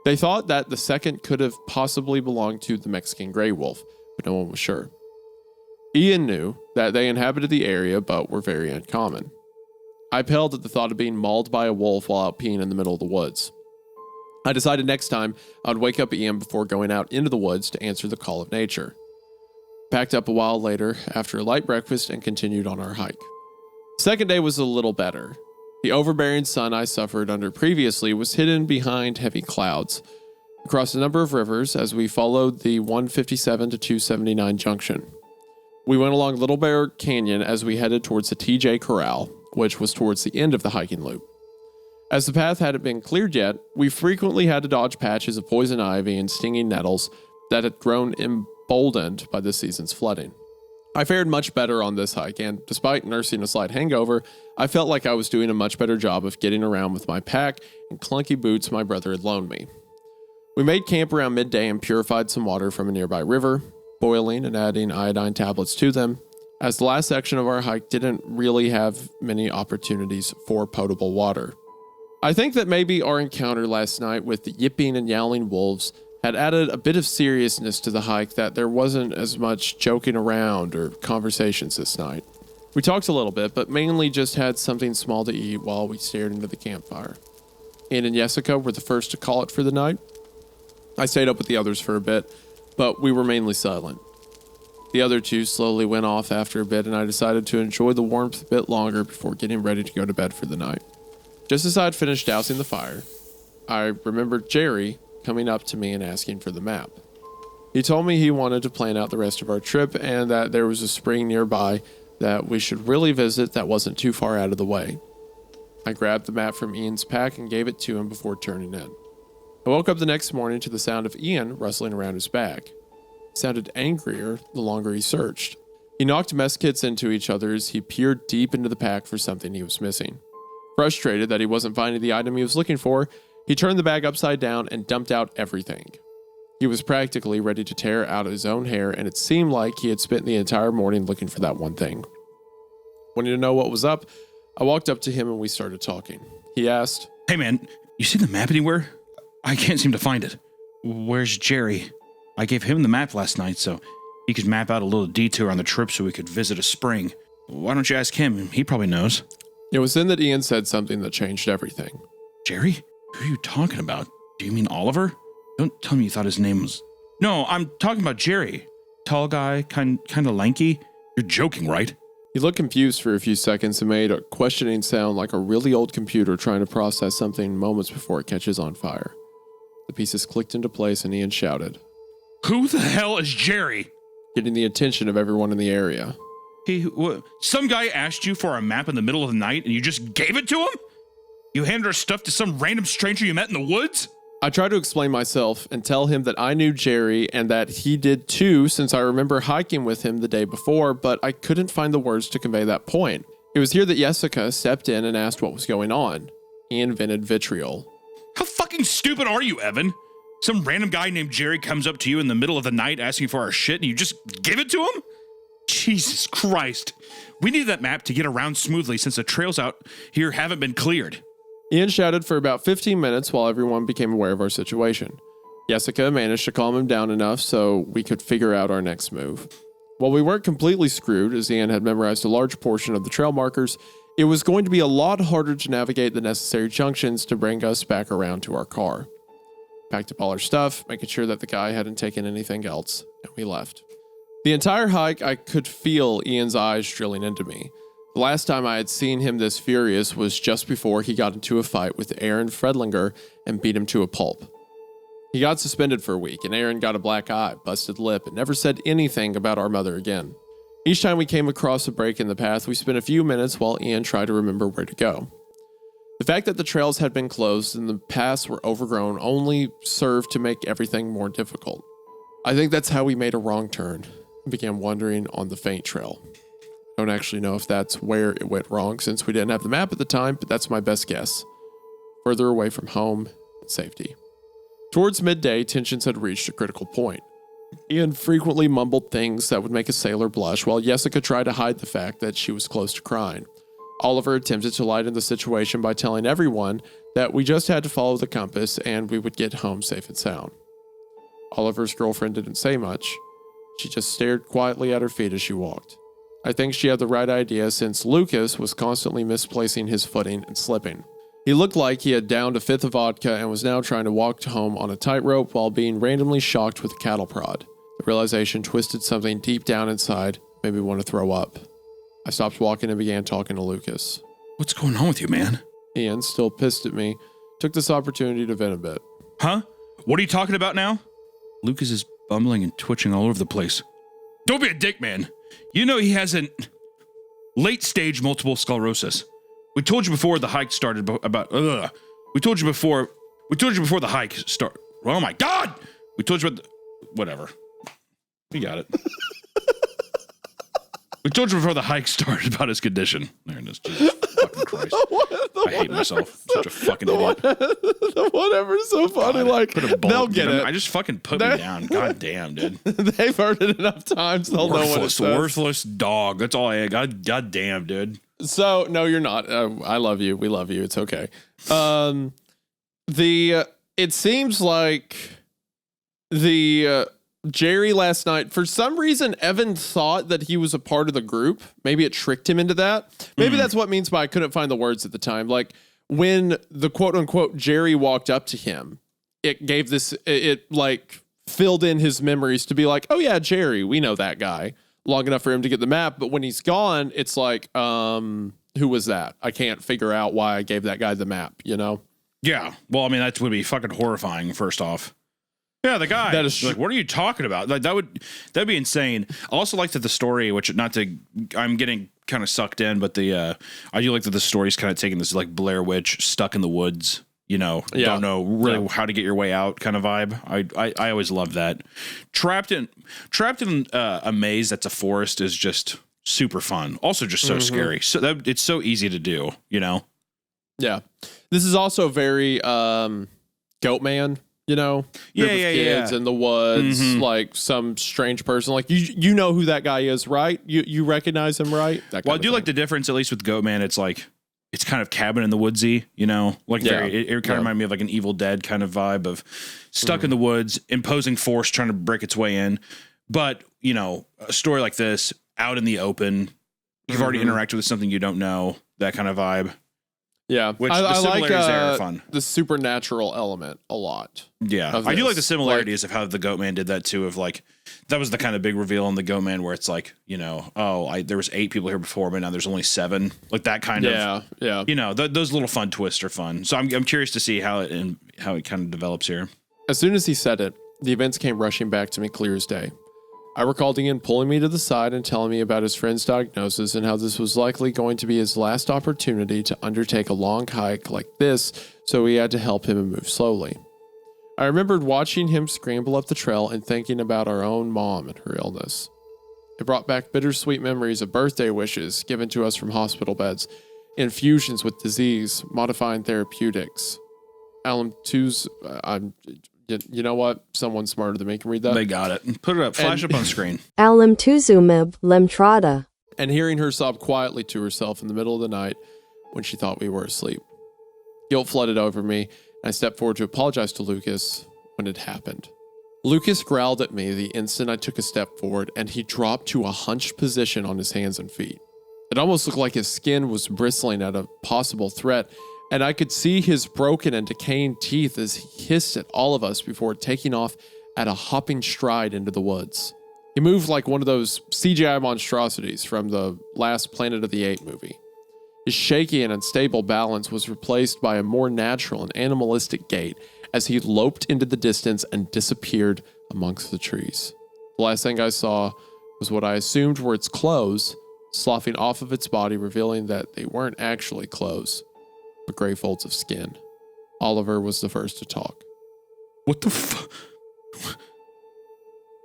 They thought that the second could have possibly belonged to the Mexican gray wolf, but no one was sure. Ian knew that they inhabited the area but were very uncommon. I paled at the thought of being mauled by a wolf while out peeing in the middle of the woods. I decided next time I would wake up Ian before going out into the woods to answer the call of nature. Packed up a while later after a light breakfast and continued on our hike. The second day was a little better. The overbearing sun I suffered under previously was hidden behind heavy clouds. We crossed a number of rivers as we followed the 157 to 279 junction. We went along Little Bear Canyon as we headed towards the TJ Corral, which was towards the end of the hiking loop. As the path hadn't been cleared yet, we frequently had to dodge patches of poison ivy and stinging nettles that had grown emboldened by this season's flooding. I fared much better on this hike, and despite nursing a slight hangover, I felt like I was doing a much better job of getting around with my pack and clunky boots my brother had loaned me. We made camp around midday and purified some water from a nearby river, boiling and adding iodine tablets to them, as the last section of our hike didn't really have many opportunities for potable water. I think that maybe our encounter last night with the yipping and yowling wolves had added a bit of seriousness to the hike, that there wasn't as much joking around or conversations this night. We talked a little bit, but mainly just had something small to eat while we stared into the campfire. Ian and Jessica were the first to call it for the night. I stayed up with the others for a bit, but we were mainly silent. The other two slowly went off after a bit, and I decided to enjoy the warmth a bit longer before getting ready to go to bed for the night. Just as I had finished dousing the fire, I remembered Jerry coming up to me and asking for the map. He told me he wanted to plan out the rest of our trip and that there was a spring nearby that we should really visit that wasn't too far out of the way. I grabbed the map from Ian's pack and gave it to him before turning in. I woke up the next morning to the sound of Ian rustling around his bag. He sounded angrier the longer he searched. He knocked mess kits into each other as he peered deep into the pack for something he was missing. Frustrated that he wasn't finding the item he was looking for, he turned the bag upside down and dumped out everything. He was practically ready to tear out his own hair, and it seemed like he had spent the entire morning looking for that one thing. Wanting to know what was up, I walked up to him and we started talking. He asked, Hey man, you see the map anywhere? I can't seem to find it. Where's Jerry? I gave him the map last night so he could map out a little detour on the trip so we could visit a spring. Why don't you ask him? He probably knows. It was then that Ian said something that changed everything. Jerry? Who are you talking about? Do you mean Oliver? Don't tell me you thought his name was... No, I'm talking about Jerry. Tall guy, kind of lanky. You're joking, right? He looked confused for a few seconds and made a questioning sound like a really old computer trying to process something moments before it catches on fire. The pieces clicked into place and Ian shouted, Who the hell is Jerry? getting the attention of everyone in the area. Some guy asked you for a map in the middle of the night and you just gave it to him? You handed our stuff to some random stranger you met in the woods? I tried to explain myself and tell him that I knew Jerry and that he did too, since I remember hiking with him the day before, but I couldn't find the words to convey that point. It was here that Jessica stepped in and asked what was going on. Ian vented vitriol. How fucking stupid are you, Evan? Some random guy named Jerry comes up to you in the middle of the night asking for our shit and you just give it to him? Jesus Christ. We need that map to get around smoothly since the trails out here haven't been cleared. Ian shouted for about 15 minutes while everyone became aware of our situation. Jessica managed to calm him down enough so we could figure out our next move. While we weren't completely screwed, as Ian had memorized a large portion of the trail markers, it was going to be a lot harder to navigate the necessary junctions to bring us back around to our car. Packed up all our stuff, making sure that the guy hadn't taken anything else, and we left. The entire hike, I could feel Ian's eyes drilling into me. The last time I had seen him this furious was just before he got into a fight with Aaron Fredlinger and beat him to a pulp. He got suspended for a week, and Aaron got a black eye, busted lip, and never said anything about our mother again. Each time we came across a break in the path, we spent a few minutes while Ian tried to remember where to go. The fact that the trails had been closed and the paths were overgrown only served to make everything more difficult. I think that's how we made a wrong turn and began wandering on the faint trail. I don't actually know if that's where it went wrong since we didn't have the map at the time, but that's my best guess. Further away from home and safety. Towards midday, tensions had reached a critical point. Ian frequently mumbled things that would make a sailor blush, while Jessica tried to hide the fact that she was close to crying. Oliver attempted to lighten the situation by telling everyone that we just had to follow the compass and we would get home safe and sound. Oliver's girlfriend didn't say much. She just stared quietly at her feet as she walked. I think she had the right idea since Lucas was constantly misplacing his footing and slipping. He looked like he had downed a fifth of vodka and was now trying to walk home on a tightrope while being randomly shocked with a cattle prod. The realization twisted something deep down inside, made me want to throw up. I stopped walking and began talking to Lucas. What's going on with you, man? Ian, still pissed at me, took this opportunity to vent a bit. Huh? What are you talking about now? Lucas is bumbling and twitching all over the place. Don't be a dick, man. You know he has an late-stage multiple sclerosis. We told you before the hike started about... We told you before the hike started... Oh my God! We told you about... Whatever. We got it. We told you before the hike started about his condition. There it is. Jesus fucking Christ. I hate myself. Such a fucking idiot. The whatever's so funny. Like, Put a bullet, they'll get it. I just fucking put me down. God damn, dude. They've heard it enough times. They'll know what it says. Worthless dog. That's all I had. God damn, dude. So, no, you're not. I love you. We love you. It's okay. It seems like Jerry last night, for some reason, Evan thought that he was a part of the group. Maybe it tricked him into that. Maybe that's what it means by I couldn't find the words at the time. Like when the quote unquote Jerry walked up to him, it gave this, it like filled in his memories to be like, oh yeah, Jerry, we know that guy, long enough for him to get the map. But when he's gone, it's like, who was that? I can't figure out why I gave that guy the map, you know? Yeah. Well, I mean, that would be fucking horrifying, first off. Yeah, the guy. That is like, what are you talking about? Like, that'd be insane. I also like that the story, which I'm getting kind of sucked in, but I do like that the story's kind of taking this like Blair Witch stuck in the woods, you know, don't know really how to get your way out kind of vibe. I always love that. Trapped in a maze that's a forest is just super fun. Also just so scary. So it's so easy to do, you know? Yeah. This is also very Goatman. You know, kids in the woods, like some strange person. Like you know who that guy is, right? You recognize him, right? Well, I do like the difference, at least with Goatman. It's like it's kind of cabin in the woodsy, you know, like it kind of reminded me of like an Evil Dead kind of vibe of stuck in the woods, imposing force, trying to break its way in. But you know, a story like this out in the open, you've already interacted with something you don't know, that kind of vibe. Yeah, which the similarities like, there are fun. The supernatural element a lot. Yeah, I do like the similarities of how the Goatman did that too. Of like, that was the kind of big reveal in the Goatman where it's like, you know, there was 8 people here before, but now there's only 7. Like that kind of, you know, those little fun twists are fun. So I'm curious to see how it kind of develops here. As soon as he said it, the events came rushing back to me clear as day. I recalled Ian pulling me to the side and telling me about his friend's diagnosis and how this was likely going to be his last opportunity to undertake a long hike like this, so he had to help him move slowly. I remembered watching him scramble up the trail and thinking about our own mom and her illness. It brought back bittersweet memories of birthday wishes given to us from hospital beds, infusions with disease-modifying therapeutics. Alan 2's... You know what? Someone smarter than me can read that. They got it. Put it up. Flash up on screen. Alimtuzumib lemtrada. And hearing her sob quietly to herself in the middle of the night when she thought we were asleep. Guilt flooded over me, and I stepped forward to apologize to Lucas when it happened. Lucas growled at me the instant I took a step forward, and he dropped to a hunched position on his hands and feet. It almost looked like his skin was bristling at a possible threat, and I could see his broken and decaying teeth as he hissed at all of us before taking off at a hopping stride into the woods. He moved like one of those CGI monstrosities from the last Planet of the Apes movie. His shaky and unstable balance was replaced by a more natural and animalistic gait as he loped into the distance and disappeared amongst the trees. The last thing I saw was what I assumed were its clothes sloughing off of its body, revealing that they weren't actually clothes, but gray folds of skin. Oliver was the first to talk. What the fuck?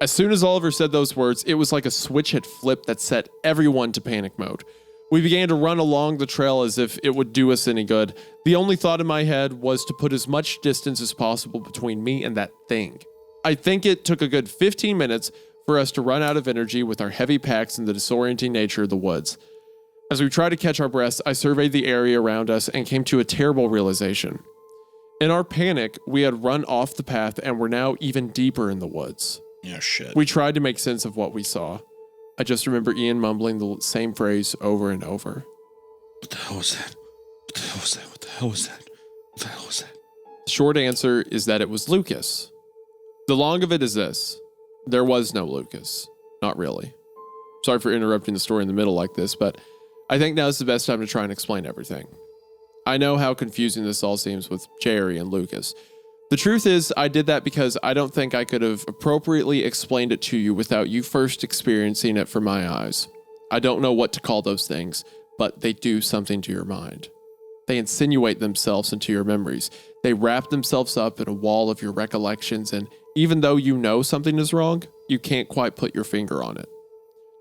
As soon as Oliver said those words, it was like a switch had flipped that set everyone to panic mode. We began to run along the trail as if it would do us any good. The only thought in my head was to put as much distance as possible between me and that thing. I think it took a good 15 minutes for us to run out of energy with our heavy packs and the disorienting nature of the woods. As we tried to catch our breaths, I surveyed the area around us and came to a terrible realization. In our panic, we had run off the path and were now even deeper in the woods. Yeah, shit. We tried to make sense of what we saw. I just remember Ian mumbling the same phrase over and over. What the hell was that? What the hell was that? What the hell was that? What the hell was that? The short answer is that it was Lucas. The long of it is this. There was no Lucas. Not really. Sorry for interrupting the story in the middle like this, but I think now is the best time to try and explain everything. I know how confusing this all seems with Jerry and Lucas. The truth is, I did that because I don't think I could have appropriately explained it to you without you first experiencing it from my eyes. I don't know what to call those things, but they do something to your mind. They insinuate themselves into your memories. They wrap themselves up in a wall of your recollections, and even though you know something is wrong, you can't quite put your finger on it.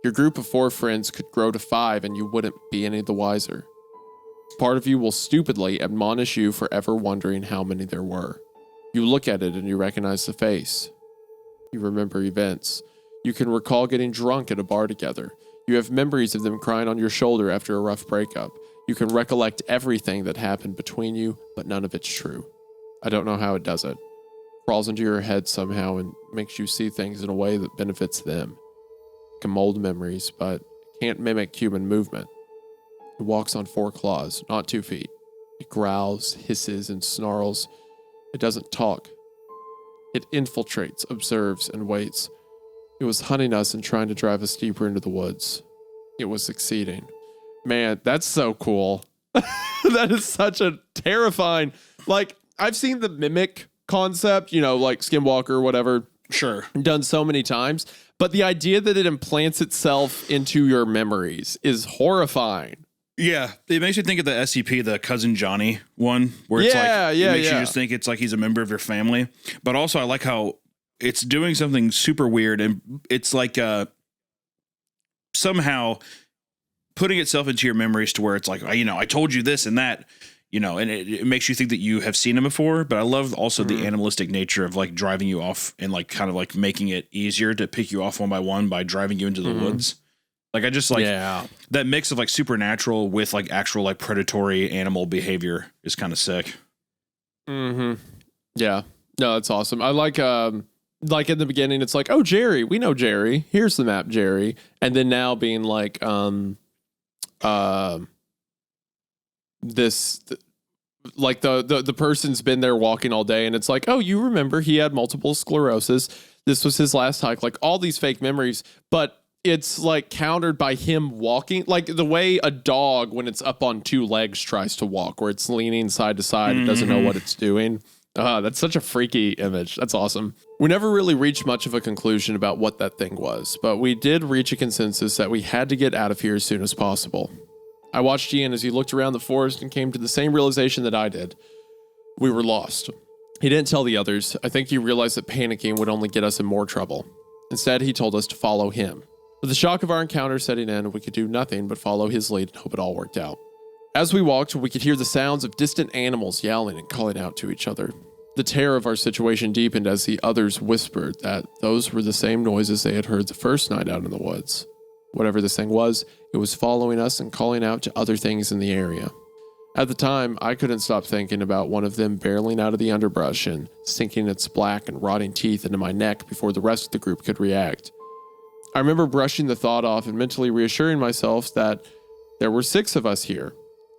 Your group of 4 friends could grow to 5 and you wouldn't be any the wiser. Part of you will stupidly admonish you for ever wondering how many there were. You look at it and you recognize the face. You remember events. You can recall getting drunk at a bar together. You have memories of them crying on your shoulder after a rough breakup. You can recollect everything that happened between you, but none of it's true. I don't know how it does it. Crawls into your head somehow and makes you see things in a way that benefits them. It can mold memories, but can't mimic human movement. It walks on 4 claws, not 2 feet. It growls, hisses, and snarls. It doesn't talk. It infiltrates, observes, and waits. It was hunting us and trying to drive us deeper into the woods. It was succeeding. Man, that's so cool. That is such a terrifying... Like, I've seen the mimic concept, like Skinwalker or whatever. Sure. Done so many times. But the idea that it implants itself into your memories is horrifying. Yeah, it makes you think of the SCP, the Cousin Johnny one, where it's it makes you just think it's like he's a member of your family. But also, I like how it's doing something super weird, and it's like somehow putting itself into your memories to where it's like, I told you this and that, and it makes you think that you have seen him before. But I love also the animalistic nature of like driving you off and like kind of like making it easier to pick you off one by one by driving you into the woods. Like I just like that mix of like supernatural with like actual like predatory animal behavior is kind of sick. Mm-hmm. Yeah. No, that's awesome. I like in the beginning, it's like, oh, Jerry, we know Jerry. Here's the map, Jerry. And then now being like, the person's been there walking all day and it's like, oh, you remember he had multiple sclerosis. This was his last hike, like all these fake memories, but it's like countered by him walking, like the way a dog, when it's up on 2 legs, tries to walk, where it's leaning side to side. It doesn't know what it's doing. That's such a freaky image. That's awesome. We never really reached much of a conclusion about what that thing was, but we did reach a consensus that we had to get out of here as soon as possible. I watched Ian as he looked around the forest and came to the same realization that I did. We were lost. He didn't tell the others. I think he realized that panicking would only get us in more trouble. Instead, he told us to follow him. With the shock of our encounter setting in, we could do nothing but follow his lead and hope it all worked out. As we walked, we could hear the sounds of distant animals yelling and calling out to each other. The terror of our situation deepened as the others whispered that those were the same noises they had heard the first night out in the woods. Whatever this thing was, it was following us and calling out to other things in the area. At the time, I couldn't stop thinking about one of them barreling out of the underbrush and sinking its black and rotting teeth into my neck before the rest of the group could react. I remember brushing the thought off and mentally reassuring myself that there were 6 of us here,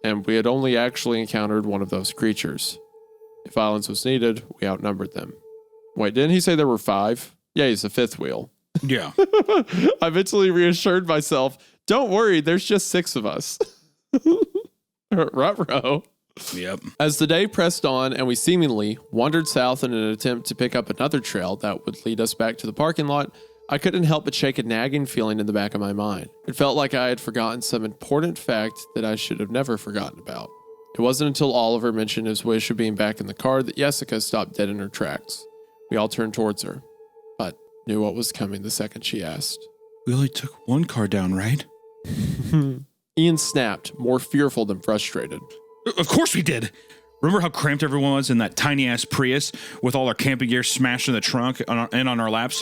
and we had only actually encountered one of those creatures. If violence was needed, we outnumbered them. Wait, didn't he say there were 5? Yeah, he's the 5th wheel. Yeah. I mentally reassured myself, don't worry, there's just 6 of us. Ruh-roh. Yep. As the day pressed on and we seemingly wandered south in an attempt to pick up another trail that would lead us back to the parking lot, I couldn't help but shake a nagging feeling in the back of my mind. It felt like I had forgotten some important fact that I should have never forgotten about. It wasn't until Oliver mentioned his wish of being back in the car that Jessica stopped dead in her tracks. We all turned towards her, but knew what was coming the second she asked. We only took 1 car down, right? Ian snapped, more fearful than frustrated. Of course we did. Remember how cramped everyone was in that tiny-ass Prius with all our camping gear smashed in the trunk and on our laps?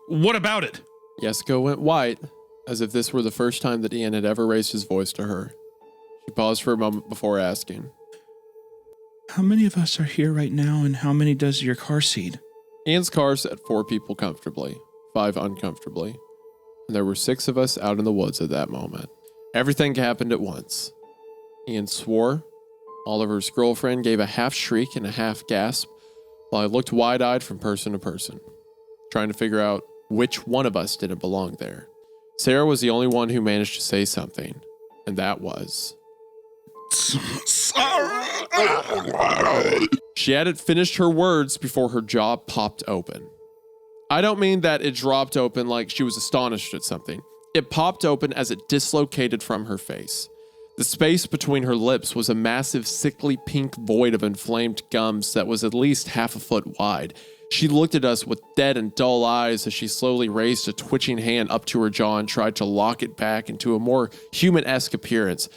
What about it? Jessica went white, as if this were the first time that Ian had ever raised his voice to her. She paused for a moment before asking, How many of us are here right now, and how many does your car seat? Ian's car sat 4 people comfortably, 5 uncomfortably, and there were 6 of us out in the woods at that moment. Everything happened at once. Ian swore. Oliver's girlfriend gave a half shriek and a half gasp, while I looked wide-eyed from person to person, trying to figure out which one of us didn't belong there. Sarah was the only one who managed to say something, and that was... She hadn't finished her words before her jaw popped open. I don't mean that it dropped open like she was astonished at something. It popped open as it dislocated from her face. The space between her lips was a massive, sickly pink void of inflamed gums that was at least half a foot wide. She looked at us with dead and dull eyes as she slowly raised a twitching hand up to her jaw and tried to lock it back into a more human-esque appearance.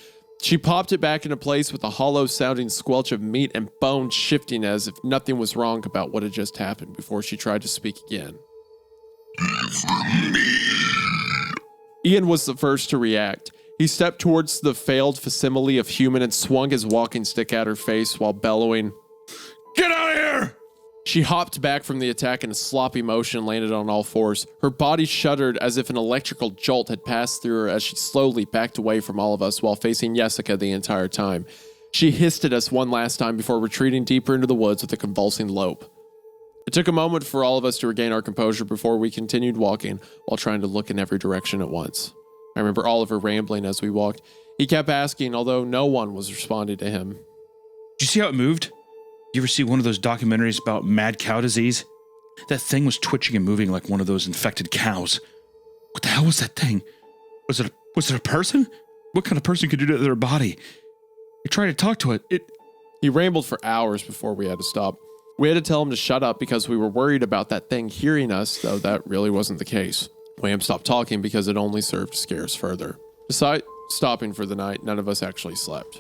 She popped it back into place with a hollow-sounding squelch of meat and bone shifting as if nothing was wrong about what had just happened before she tried to speak again. Ian was the first to react. He stepped towards the failed facsimile of human and swung his walking stick at her face while bellowing, Get out of here! She hopped back from the attack in a sloppy motion and landed on all fours. Her body shuddered as if an electrical jolt had passed through her as she slowly backed away from all of us while facing Jessica the entire time. She hissed at us one last time before retreating deeper into the woods with a convulsing lope. It took a moment for all of us to regain our composure before we continued walking while trying to look in every direction at once. I remember Oliver rambling as we walked. He kept asking, although no one was responding to him. Did you see how it moved? You ever see one of those documentaries about mad cow disease? That thing was twitching and moving like one of those infected cows. What the hell was that thing? Was it a person? What kind of person could do that to their body? I tried to talk to it. He rambled for hours before we had to stop. We had to tell him to shut up because we were worried about that thing hearing us, though that really wasn't the case. Wham stopped talking because it only served to scare us further. Besides stopping for the night, none of us actually slept.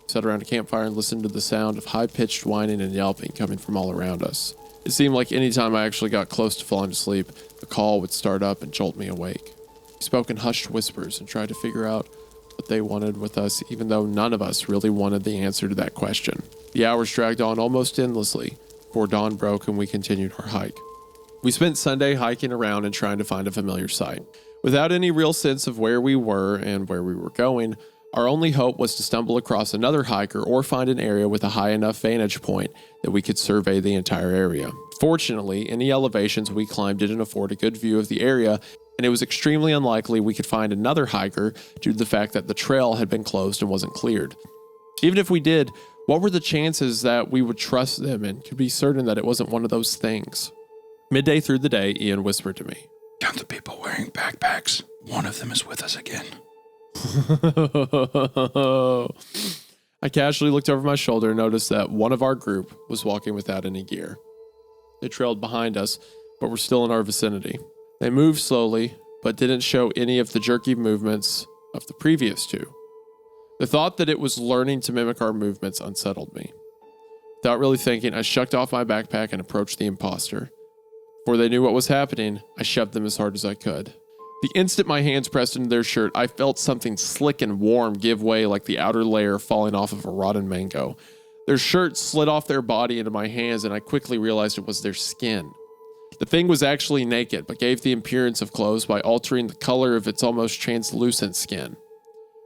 We sat around a campfire and listened to the sound of high-pitched whining and yelping coming from all around us. It seemed like any time I actually got close to falling asleep, the call would start up and jolt me awake. We spoke in hushed whispers and tried to figure out what they wanted with us, even though none of us really wanted the answer to that question. The hours dragged on almost endlessly before dawn broke and we continued our hike. We spent Sunday hiking around and trying to find a familiar sight. Without any real sense of where we were and where we were going, our only hope was to stumble across another hiker or find an area with a high enough vantage point that we could survey the entire area. Fortunately, any elevations we climbed didn't afford a good view of the area, and it was extremely unlikely we could find another hiker due to the fact that the trail had been closed and wasn't cleared. Even if we did, what were the chances that we would trust them and could be certain that it wasn't one of those things? Midday through the day, Ian whispered to me, Count the people wearing backpacks. One of them is with us again. I casually looked over my shoulder and noticed that one of our group was walking without any gear. They trailed behind us, but were still in our vicinity. They moved slowly, but didn't show any of the jerky movements of the previous two. The thought that it was learning to mimic our movements unsettled me. Without really thinking, I shucked off my backpack and approached the imposter. Before they knew what was happening, I shoved them as hard as I could. The instant my hands pressed into their shirt, I felt something slick and warm give way like the outer layer falling off of a rotten mango. Their shirt slid off their body into my hands, and I quickly realized it was their skin. The thing was actually naked, but gave the appearance of clothes by altering the color of its almost translucent skin.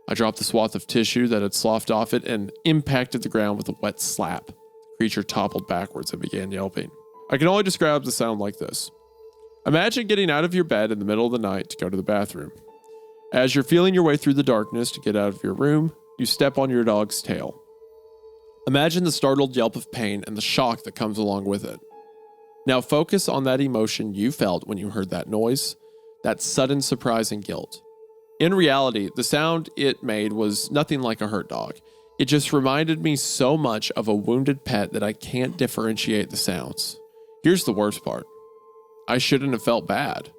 I dropped the swath of tissue that had sloughed off it and impacted the ground with a wet slap. The creature toppled backwards and began yelping. I can only describe the sound like this. Imagine getting out of your bed in the middle of the night to go to the bathroom. As you're feeling your way through the darkness to get out of your room, you step on your dog's tail. Imagine the startled yelp of pain and the shock that comes along with it. Now focus on that emotion you felt when you heard that noise, that sudden surprise and guilt. In reality, the sound it made was nothing like a hurt dog. It just reminded me so much of a wounded pet that I can't differentiate the sounds. Here's the worst part. I shouldn't have felt bad.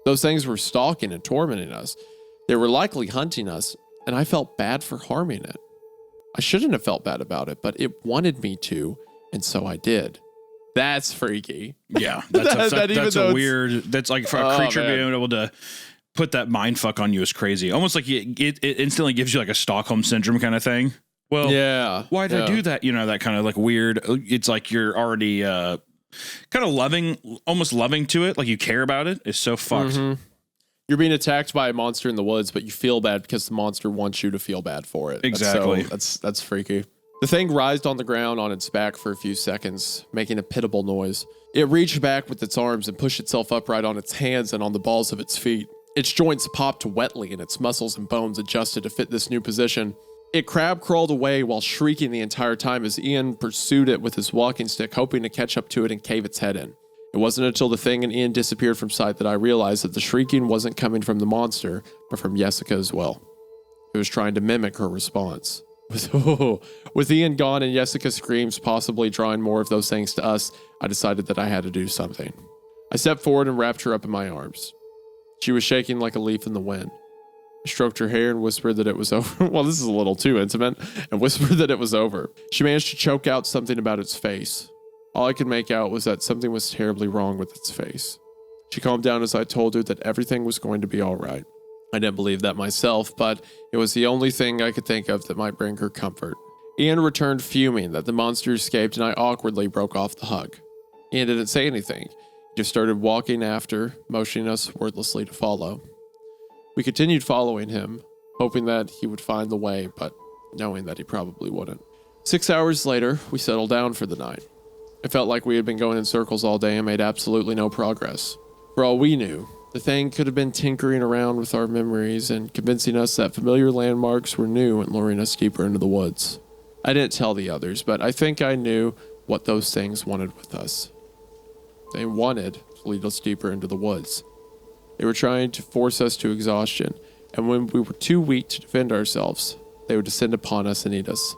Those things were stalking and tormenting us. They were likely hunting us, and I felt bad for harming it. I shouldn't have felt bad about it, but it wanted me to, and so I did. That's freaky. Yeah, that's a weird. That's like for a creature being able to put that mind fuck on you is crazy. Almost like it instantly gives you like a Stockholm syndrome kind of thing. Well, yeah. Why did I do that? You know, that kind of like weird. It's like you're already kind of almost loving to it. Like you care about it. It's so fucked. Mm-hmm. You're being attacked by a monster in the woods, but you feel bad because the monster wants you to feel bad for it. Exactly. That's freaky. The thing writhed on the ground on its back for a few seconds, making a pitiable noise. It reached back with its arms and pushed itself upright on its hands and on the balls of its feet. Its joints popped wetly and its muscles and bones adjusted to fit this new position. It crab crawled away while shrieking the entire time as Ian pursued it with his walking stick, hoping to catch up to it and cave its head in. It wasn't until the thing and Ian disappeared from sight that I realized that the shrieking wasn't coming from the monster, but from Jessica as well. It was trying to mimic her response. With Ian gone and Jessica's screams possibly drawing more of those things to us, I decided that I had to do something. I stepped forward and wrapped her up in my arms. She was shaking like a leaf in the wind. I stroked her hair and whispered that it was over. Well, this is a little too intimate. And whispered that it was over. She managed to choke out something about its face. All I could make out was that something was terribly wrong with its face. She calmed down as I told her that everything was going to be all right. I didn't believe that myself, but it was the only thing I could think of that might bring her comfort. Ian returned fuming that the monster escaped, and I awkwardly broke off the hug. Ian didn't say anything. He just started walking after, motioning us wordlessly to follow. We continued following him, hoping that he would find the way, but knowing that he probably wouldn't. 6 hours later, we settled down for the night. It felt like we had been going in circles all day and made absolutely no progress. For all we knew, the thing could have been tinkering around with our memories and convincing us that familiar landmarks were new and luring us deeper into the woods. I didn't tell the others, but I think I knew what those things wanted with us. They wanted to lead us deeper into the woods. They were trying to force us to exhaustion, and when we were too weak to defend ourselves, they would descend upon us and eat us.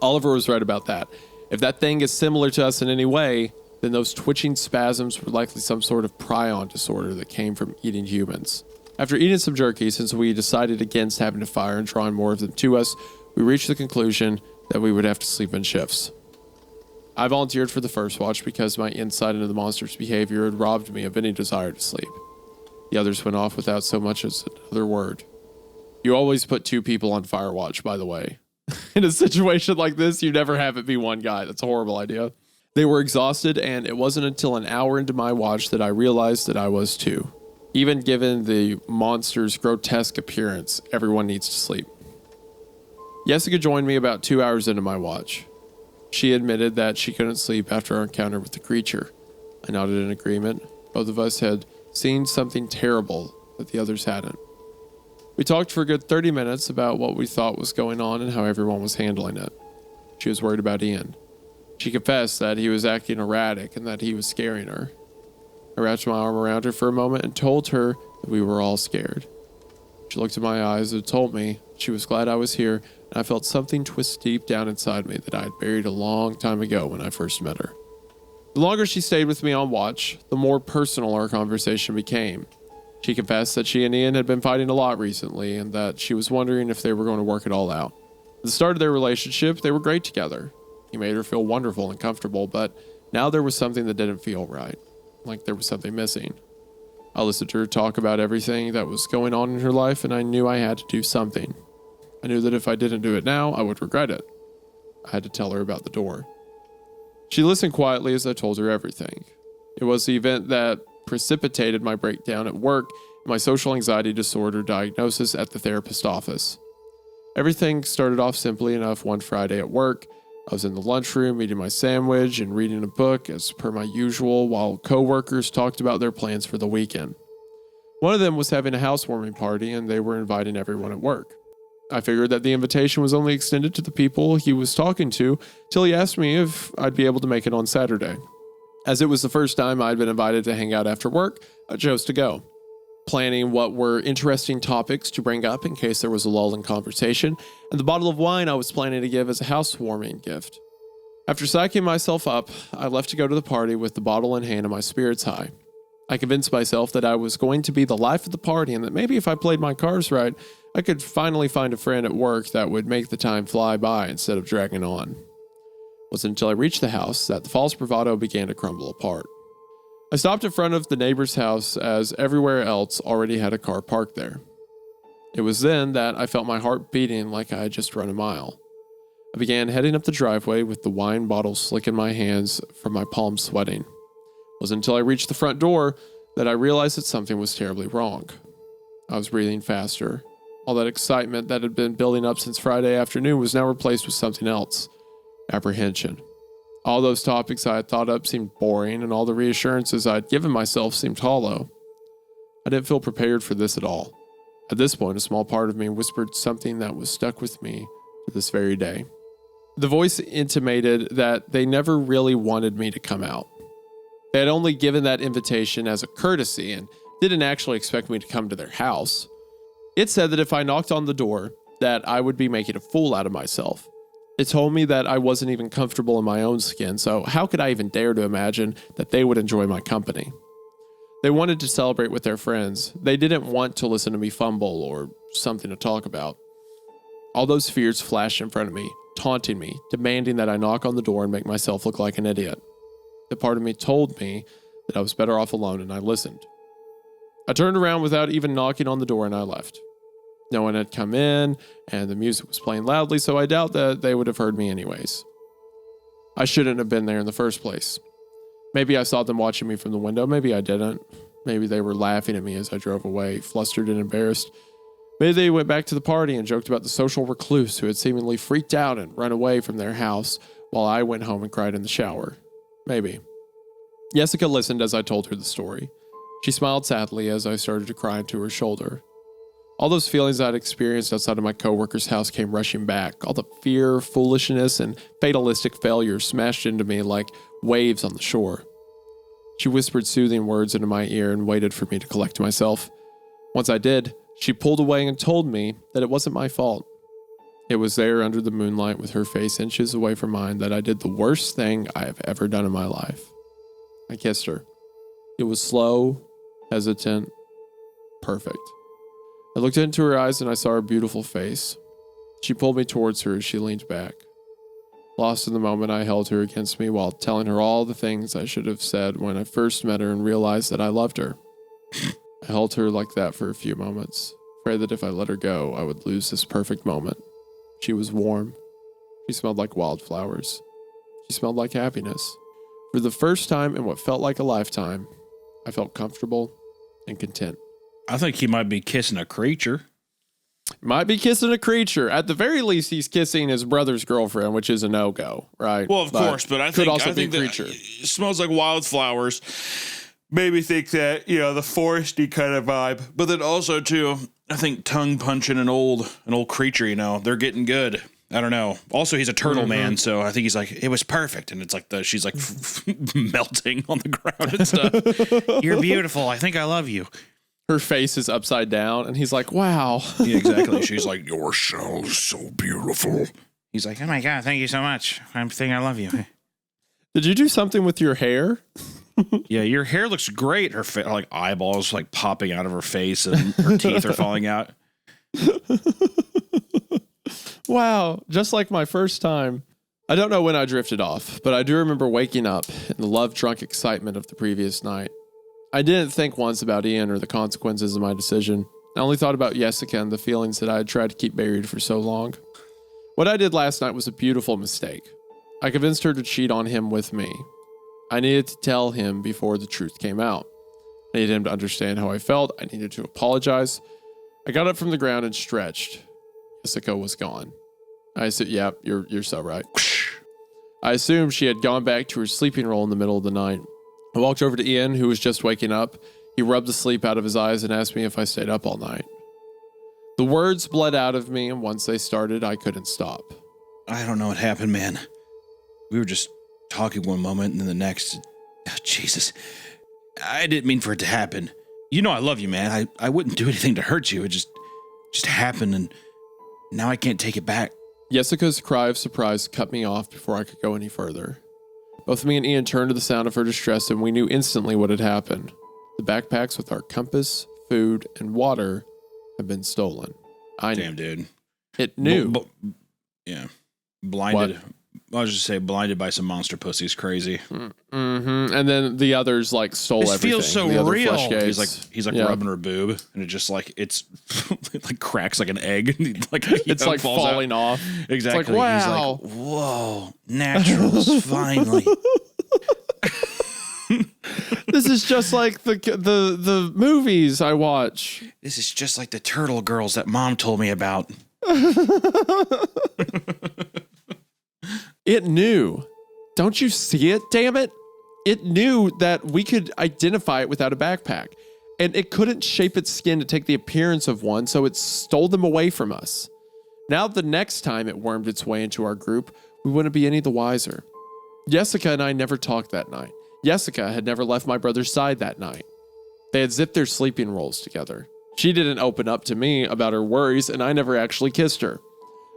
Oliver was right about that. If that thing is similar to us in any way, then those twitching spasms were likely some sort of prion disorder that came from eating humans. After eating some jerky, since we decided against having to fire and drawing more of them to us, we reached the conclusion that we would have to sleep in shifts. I volunteered for the first watch because my insight into the monster's behavior had robbed me of any desire to sleep. The others went off without so much as another word. You always put 2 people on fire watch, by the way. In a situation like this, you never have it be one guy. That's a horrible idea. They were exhausted, and it wasn't until an hour into my watch that I realized that I was too. Even given the monster's grotesque appearance, everyone needs to sleep. Jessica joined me about 2 hours into my watch. She admitted that she couldn't sleep after our encounter with the creature. I nodded in agreement. Both of us had seen something terrible that the others hadn't. We talked for a good 30 minutes about what we thought was going on and how everyone was handling it. She was worried about Ian. She confessed that he was acting erratic and that he was scaring her. I wrapped my arm around her for a moment and told her that we were all scared. She looked in my eyes and told me she was glad I was here, and I felt something twist deep down inside me that I had buried a long time ago when I first met her. The longer she stayed with me on watch, the more personal our conversation became. She confessed that she and Ian had been fighting a lot recently and that she was wondering if they were going to work it all out. At the start of their relationship, they were great together. He made her feel wonderful and comfortable, but now there was something that didn't feel right, like there was something missing. I listened to her talk about everything that was going on in her life, and I knew I had to do something. I knew that if I didn't do it now, I would regret it. I had to tell her about the door. She listened quietly as I told her everything. It was the event that precipitated my breakdown at work and my social anxiety disorder diagnosis at the therapist's office. Everything started off simply enough one Friday at work. I was in the lunchroom eating my sandwich and reading a book as per my usual while coworkers talked about their plans for the weekend. One of them was having a housewarming party and they were inviting everyone at work. I figured that the invitation was only extended to the people he was talking to till he asked me if I'd be able to make it on Saturday. As it was the first time I'd been invited to hang out after work, I chose to go. Planning what were interesting topics to bring up in case there was a lull in conversation, and the bottle of wine I was planning to give as a housewarming gift. After psyching myself up, I left to go to the party with the bottle in hand and my spirits high. I convinced myself that I was going to be the life of the party and that maybe if I played my cards right, I could finally find a friend at work that would make the time fly by instead of dragging on. It wasn't until I reached the house that the false bravado began to crumble apart. I stopped in front of the neighbor's house as everywhere else already had a car parked there. It was then that I felt my heart beating like I had just run a mile. I began heading up the driveway with the wine bottle slick in my hands from my palms sweating. It wasn't until I reached the front door that I realized that something was terribly wrong. I was breathing faster. All that excitement that had been building up since Friday afternoon was now replaced with something else: apprehension. All those topics I had thought up seemed boring, and all the reassurances I had given myself seemed hollow. I didn't feel prepared for this at all. At this point, a small part of me whispered something that was stuck with me to this very day. The voice intimated that they never really wanted me to come out. They had only given that invitation as a courtesy and didn't actually expect me to come to their house. It said that if I knocked on the door, that I would be making a fool out of myself. It told me that I wasn't even comfortable in my own skin, so how could I even dare to imagine that they would enjoy my company? They wanted to celebrate with their friends. They didn't want to listen to me fumble or something to talk about. All those fears flashed in front of me, taunting me, demanding that I knock on the door and make myself look like an idiot. The part of me told me that I was better off alone, and I listened. I turned around without even knocking on the door, and I left. No one had come in, and the music was playing loudly, so I doubt that they would have heard me anyways. I shouldn't have been there in the first place. Maybe I saw them watching me from the window, maybe I didn't. Maybe they were laughing at me as I drove away, flustered and embarrassed. Maybe they went back to the party and joked about the social recluse who had seemingly freaked out and run away from their house while I went home and cried in the shower. Maybe. Jessica listened as I told her the story. She smiled sadly as I started to cry into her shoulder. All those feelings I'd experienced outside of my coworker's house came rushing back. All the fear, foolishness, and fatalistic failure smashed into me like waves on the shore. She whispered soothing words into my ear and waited for me to collect myself. Once I did, she pulled away and told me that it wasn't my fault. It was there under the moonlight with her face inches away from mine that I did the worst thing I have ever done in my life. I kissed her. It was slow, hesitant, perfect. I looked into her eyes and I saw her beautiful face. She pulled me towards her as she leaned back. Lost in the moment, I held her against me while telling her all the things I should have said when I first met her and realized that I loved her. I held her like that for a few moments, afraid that if I let her go, I would lose this perfect moment. She was warm. She smelled like wildflowers. She smelled like happiness. For the first time in what felt like a lifetime, I felt comfortable and content. I think he might be kissing a creature. Might be kissing a creature. At the very least, he's kissing his brother's girlfriend, which is a no-go, right? Well, of course, but I think also I think be a that creature. it smells like wildflowers. Made me think that, the foresty kind of vibe. But then also too, I think tongue punching an old creature, they're getting good. I don't know. Also, he's a turtle man, so I think he's like, it was perfect, and it's like she's like melting on the ground and stuff. You're beautiful. I think I love you. Her face is upside down, and he's like, wow. Yeah, exactly. She's like, your shell is so beautiful. He's like, oh my God, thank you so much. I think I love you. Did you do something with your hair? Yeah, your hair looks great. Her like eyeballs like popping out of her face, and her teeth are falling out. Wow, just like my first time. I don't know when I drifted off, but I do remember waking up in the love-drunk excitement of the previous night. I didn't think once about Ian or the consequences of my decision. I only thought about Jessica and the feelings that I had tried to keep buried for so long. What I did last night was a beautiful mistake. I convinced her to cheat on him with me. I needed to tell him before the truth came out. I needed him to understand how I felt. I needed to apologize. I got up from the ground and stretched. Jessica was gone. I said, yeah, you're so right. I assumed she had gone back to her sleeping role in the middle of the night. I walked over to Ian, who was just waking up. He rubbed the sleep out of his eyes and asked me if I stayed up all night. The words bled out of me, and once they started, I couldn't stop. I don't know what happened, man. We were just talking one moment, and then the next. Oh, Jesus. I didn't mean for it to happen. I love you, man. I wouldn't do anything to hurt you. It just happened, and now I can't take it back. Jessica's cry of surprise cut me off before I could go any further. Both me and Ian turned to the sound of her distress, and we knew instantly what had happened. The backpacks with our compass, food, and water had been stolen. I knew. Damn, dude. It knew. Yeah. Blinded. What? I was just saying, blinded by some monster pussies. Crazy. Mm-hmm. And then the others stole this everything. Feels so real. He's yeah. rubbing her boob, and it just it cracks like an egg. It's falling off. Exactly. It's like, wow. He's like, whoa, naturals finally. This is just like the movies I watch. This is just like the turtle girls that Mom told me about. It knew. Don't you see it, damn it? It knew that we could identify it without a backpack. And it couldn't shape its skin to take the appearance of one, so it stole them away from us. Now the next time it wormed its way into our group, we wouldn't be any the wiser. Jessica and I never talked that night. Jessica had never left my brother's side that night. They had zipped their sleeping rolls together. She didn't open up to me about her worries, and I never actually kissed her.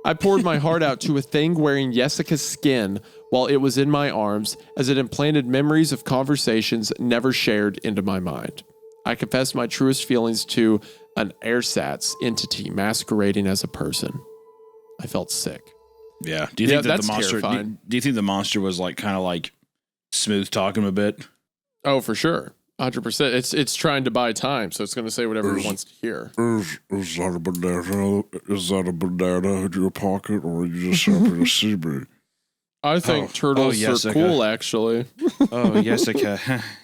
I poured my heart out to a thing wearing Jessica's skin while it was in my arms, as it implanted memories of conversations never shared into my mind. I confessed my truest feelings to an ersatz entity masquerading as a person. I felt sick. Yeah. Do you think that that's the monster? terrifying. Do you think the monster was like kind of like smooth talking a bit? Oh, for sure. 100%. It's trying to buy time, so it's going to say whatever it wants to hear. Is that a banana? Is that a banana in your pocket, or are you just happy to see me? I think turtles are Jessica. cool, actually. Oh, Jessica.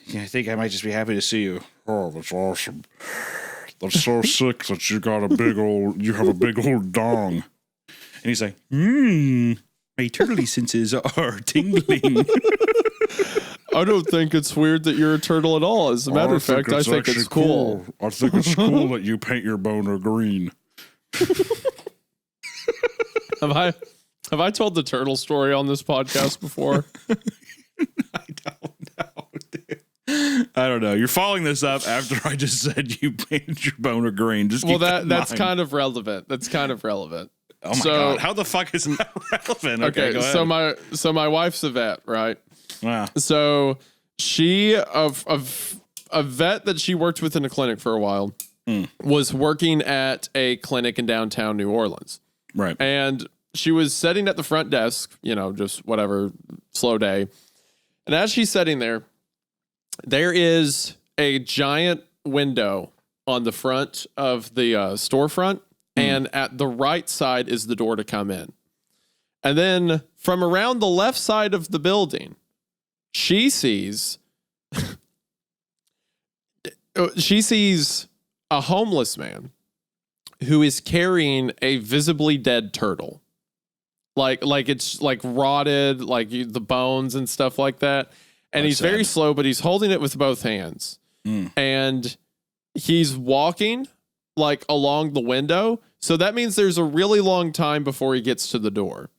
Yeah, I think I might just be happy to see you. Oh, that's awesome. That's so sick that you have a big old dong. And he's like, my turtley senses are tingling. I don't think it's weird that you're a turtle at all. As a matter of fact, I think it's cool. I think it's cool that you paint your boner green. Have I told the turtle story on this podcast before? I don't know, dude. I don't know. You're following this up after I just said you painted your boner green. Just keep that in that's mind. kind of relevant. That's kind of relevant. Oh my god! How the fuck is that relevant? Okay, go ahead. so my wife's a vet, right? Wow. So she a vet that she worked with in a clinic for a while was working at a clinic in downtown New Orleans. Right. And she was sitting at the front desk, just whatever, slow day. And as she's sitting there, there is a giant window on the front of the storefront. And at the right side is the door to come in. And then from around the left side of the building, she sees a homeless man who is carrying a visibly dead turtle. Like it's like rotted, like the bones and stuff like that. And he's very slow, but he's holding it with both hands. And he's walking like along the window. So that means there's a really long time before he gets to the door.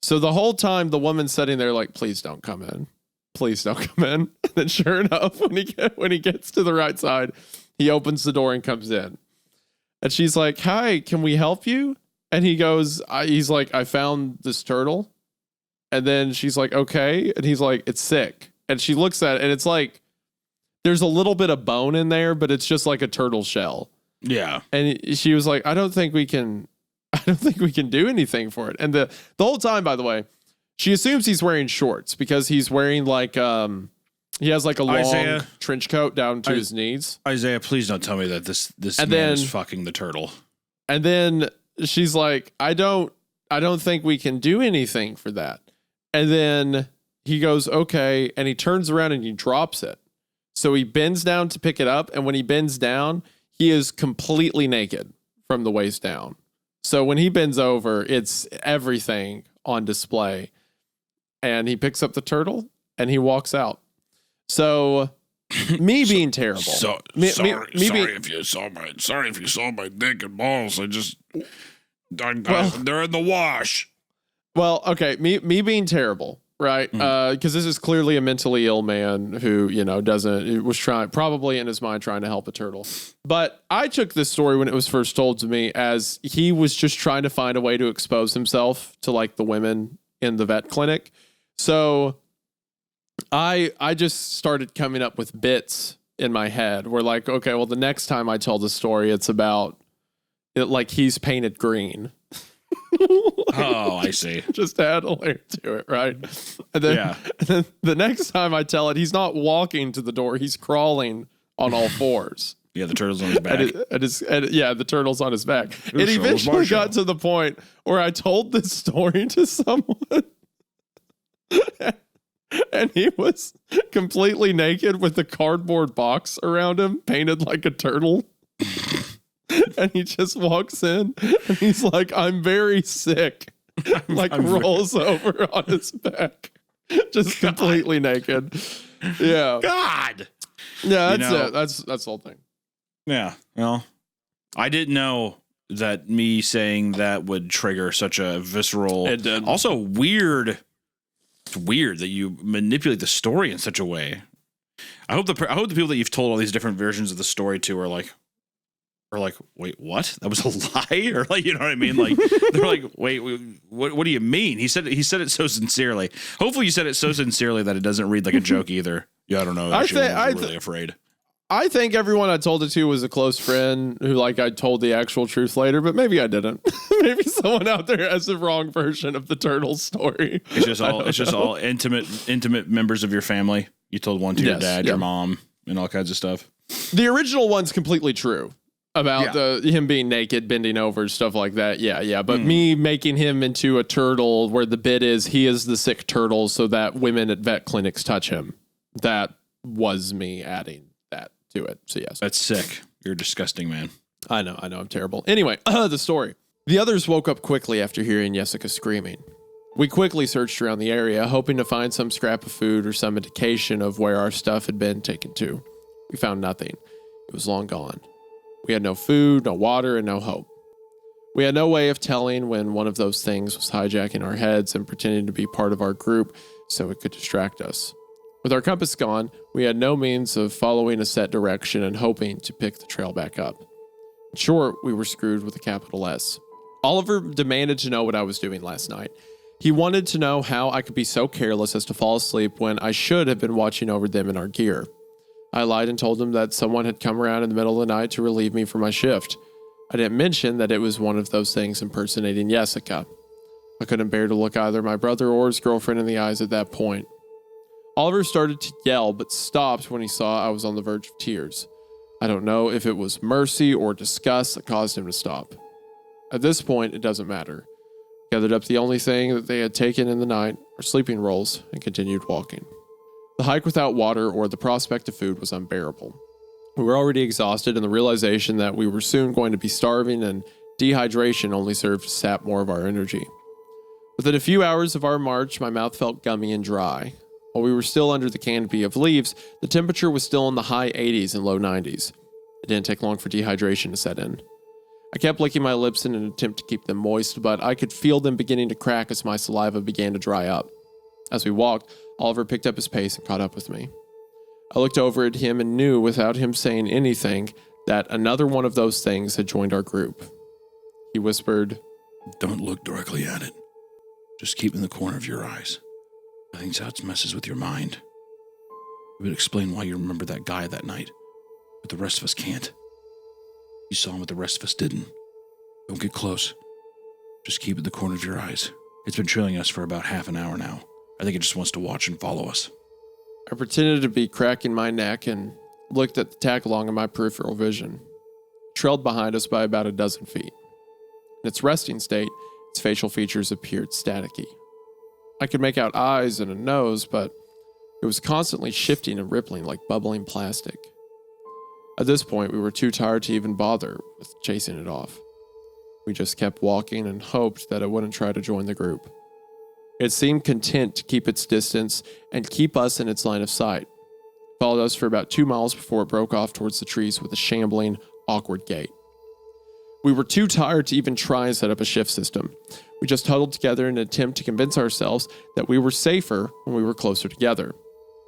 So the whole time the woman's sitting there like, please don't come in. Please don't come in. And then sure enough, when he gets to the right side, he opens the door and comes in. And she's like, hi, can we help you? And he goes, he's like, I found this turtle. And then she's like, okay. And he's like, it's sick. And she looks at it and it's like, there's a little bit of bone in there, but it's just like a turtle shell. Yeah. And she was like, I don't think we can do anything for it. And the whole time, by the way, she assumes he's wearing shorts because he's wearing like he has like a long trench coat down to his knees. Isaiah, please don't tell me that this man is fucking the turtle. And then she's like, I don't think we can do anything for that. And then he goes, okay, and he turns around and he drops it. So he bends down to pick it up, and when he bends down, he is completely naked from the waist down. So when he bends over, it's everything on display. And he picks up the turtle and he walks out. So me being terrible. Sorry if you saw my dick and balls. They're in the wash. Well, okay, me being terrible, right? Because this is clearly a mentally ill man who, was probably in his mind trying to help a turtle. But I took this story when it was first told to me as he was just trying to find a way to expose himself to like the women in the vet clinic. So I just started coming up with bits in my head where like, okay, well, the next time I tell the story, it's about it like he's painted green. Oh, I see. Just to add a layer to it, right? And then the next time I tell it, he's not walking to the door; he's crawling on all fours. Yeah, the turtle's on his back. The turtle's on his back. It eventually got to the point where I told this story to someone, and he was completely naked with a cardboard box around him, painted like a turtle. And he just walks in and he's like, I'm very sick. Rolls over on his back. Just completely naked. Yeah. God. Yeah, that's it. That's the whole thing. Yeah. Well, I didn't know that me saying that would trigger such a visceral. It did. Also weird. It's weird that you manipulate the story in such a way. I hope the people that you've told all these different versions of the story to are are like, wait, what? That was a lie? Or like, you know what I mean? Like, they're like, wait, what do you mean? He said it so sincerely. Hopefully you said it so sincerely that it doesn't read like a joke either. Yeah, I don't know. I'm really afraid. I think everyone I told it to was a close friend who, like, I told the actual truth later, but maybe I didn't. Maybe someone out there has the wrong version of the turtle story. It's just all intimate members of your family. You told one to your dad, your mom, and all kinds of stuff. The original one's completely true about him being naked, bending over, stuff like that. Yeah. But me making him into a turtle where the bit is he is the sick turtle so that women at vet clinics touch him. That was me adding that to it. So yes. That's sick. You're a disgusting man. I know. I'm terrible. Anyway, the story. The others woke up quickly after hearing Jessica screaming. We quickly searched around the area, hoping to find some scrap of food or some indication of where our stuff had been taken to. We found nothing. It was long gone. We had no food, no water, and no hope. We had no way of telling when one of those things was hijacking our heads and pretending to be part of our group so it could distract us. With our compass gone, we had no means of following a set direction and hoping to pick the trail back up. In short, we were screwed with a capital S. Oliver demanded to know what I was doing last night. He wanted to know how I could be so careless as to fall asleep when I should have been watching over them and our gear. I lied and told him that someone had come around in the middle of the night to relieve me from my shift. I didn't mention that it was one of those things impersonating Jessica. I couldn't bear to look either my brother or his girlfriend in the eyes at that point. Oliver started to yell, but stopped when he saw I was on the verge of tears. I don't know if it was mercy or disgust that caused him to stop. At this point, it doesn't matter. Gathered up the only thing that they had taken in the night, our sleeping rolls, and continued walking. The hike without water or the prospect of food was unbearable. We were already exhausted, and the realization that we were soon going to be starving and dehydration only served to sap more of our energy. Within a few hours of our march, my mouth felt gummy and dry. While we were still under the canopy of leaves, the temperature was still in the high 80s and low 90s. It didn't take long for dehydration to set in. I kept licking my lips in an attempt to keep them moist, but I could feel them beginning to crack as my saliva began to dry up. As we walked, Oliver picked up his pace and caught up with me. I looked over at him and knew, without him saying anything, that another one of those things had joined our group. He whispered, "Don't look directly at it. Just keep it in the corner of your eyes. I think that's how it messes with your mind. It would explain why you remember that guy that night, but the rest of us can't. You saw him, but the rest of us didn't. Don't get close. Just keep it in the corner of your eyes. It's been trailing us for about half an hour now. I think it just wants to watch and follow us." I pretended to be cracking my neck and looked at the tag along in my peripheral vision. It trailed behind us by about a dozen feet. In its resting state, its facial features appeared staticky. I could make out eyes and a nose, but it was constantly shifting and rippling like bubbling plastic. At this point, we were too tired to even bother with chasing it off. We just kept walking and hoped that it wouldn't try to join the group. It seemed content to keep its distance and keep us in its line of sight. It followed us for about 2 miles before it broke off towards the trees with a shambling, awkward gait. We were too tired to even try and set up a shift system. We just huddled together in an attempt to convince ourselves that we were safer when we were closer together.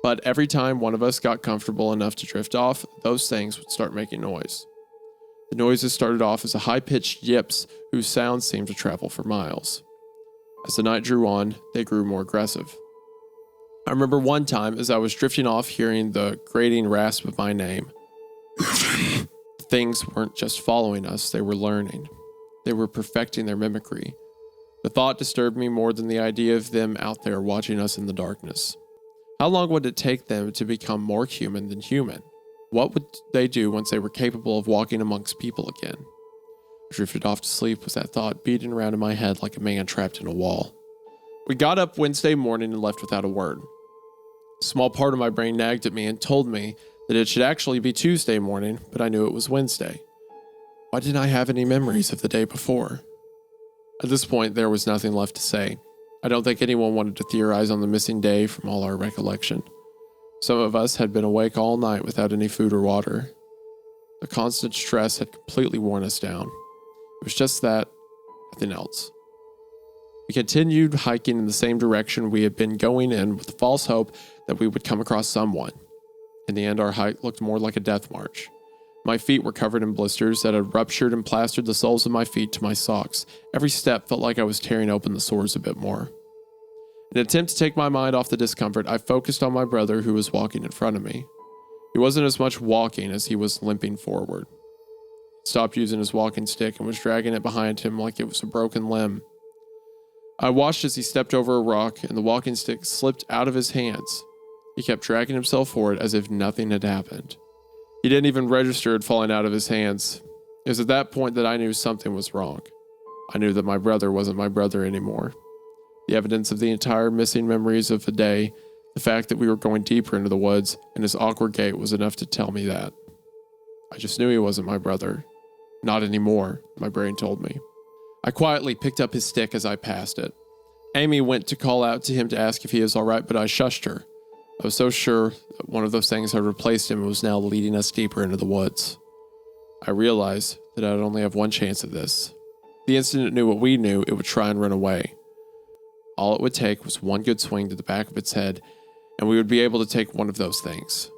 But every time one of us got comfortable enough to drift off, those things would start making noise. The noises started off as a high-pitched yips whose sounds seemed to travel for miles. As the night drew on, they grew more aggressive. I remember one time as I was drifting off hearing the grating rasp of my name. Things weren't just following us, they were learning. They were perfecting their mimicry. The thought disturbed me more than the idea of them out there watching us in the darkness. How long would it take them to become more human than human? What would they do once they were capable of walking amongst people again? I drifted off to sleep with that thought beating around in my head like a man trapped in a wall. We got up Wednesday morning and left without a word. A small part of my brain nagged at me and told me that it should actually be Tuesday morning, but I knew it was Wednesday. Why didn't I have any memories of the day before? At this point, there was nothing left to say. I don't think anyone wanted to theorize on the missing day from all our recollection. Some of us had been awake all night without any food or water. The constant stress had completely worn us down. It was just that, nothing else. We continued hiking in the same direction we had been going in with the false hope that we would come across someone. In the end, our hike looked more like a death march. My feet were covered in blisters that had ruptured and plastered the soles of my feet to my socks. Every step felt like I was tearing open the sores a bit more. In an attempt to take my mind off the discomfort, I focused on my brother who was walking in front of me. He wasn't as much walking as he was limping forward. He stopped using his walking stick and was dragging it behind him like it was a broken limb. I watched as he stepped over a rock and the walking stick slipped out of his hands. He kept dragging himself forward as if nothing had happened. He didn't even register it falling out of his hands. It was at that point that I knew something was wrong. I knew that my brother wasn't my brother anymore. The evidence of the entire missing memories of the day, the fact that we were going deeper into the woods, and his awkward gait was enough to tell me that. I just knew he wasn't my brother. Not anymore, my brain told me. I quietly picked up his stick as I passed it. Amy went to call out to him to ask if he was all right, but I shushed her. I was so sure that one of those things had replaced him and was now leading us deeper into the woods. I realized that I'd only have one chance at this. The instant it knew what we knew, it would try and run away. All it would take was one good swing to the back of its head, and we would be able to take one of those things.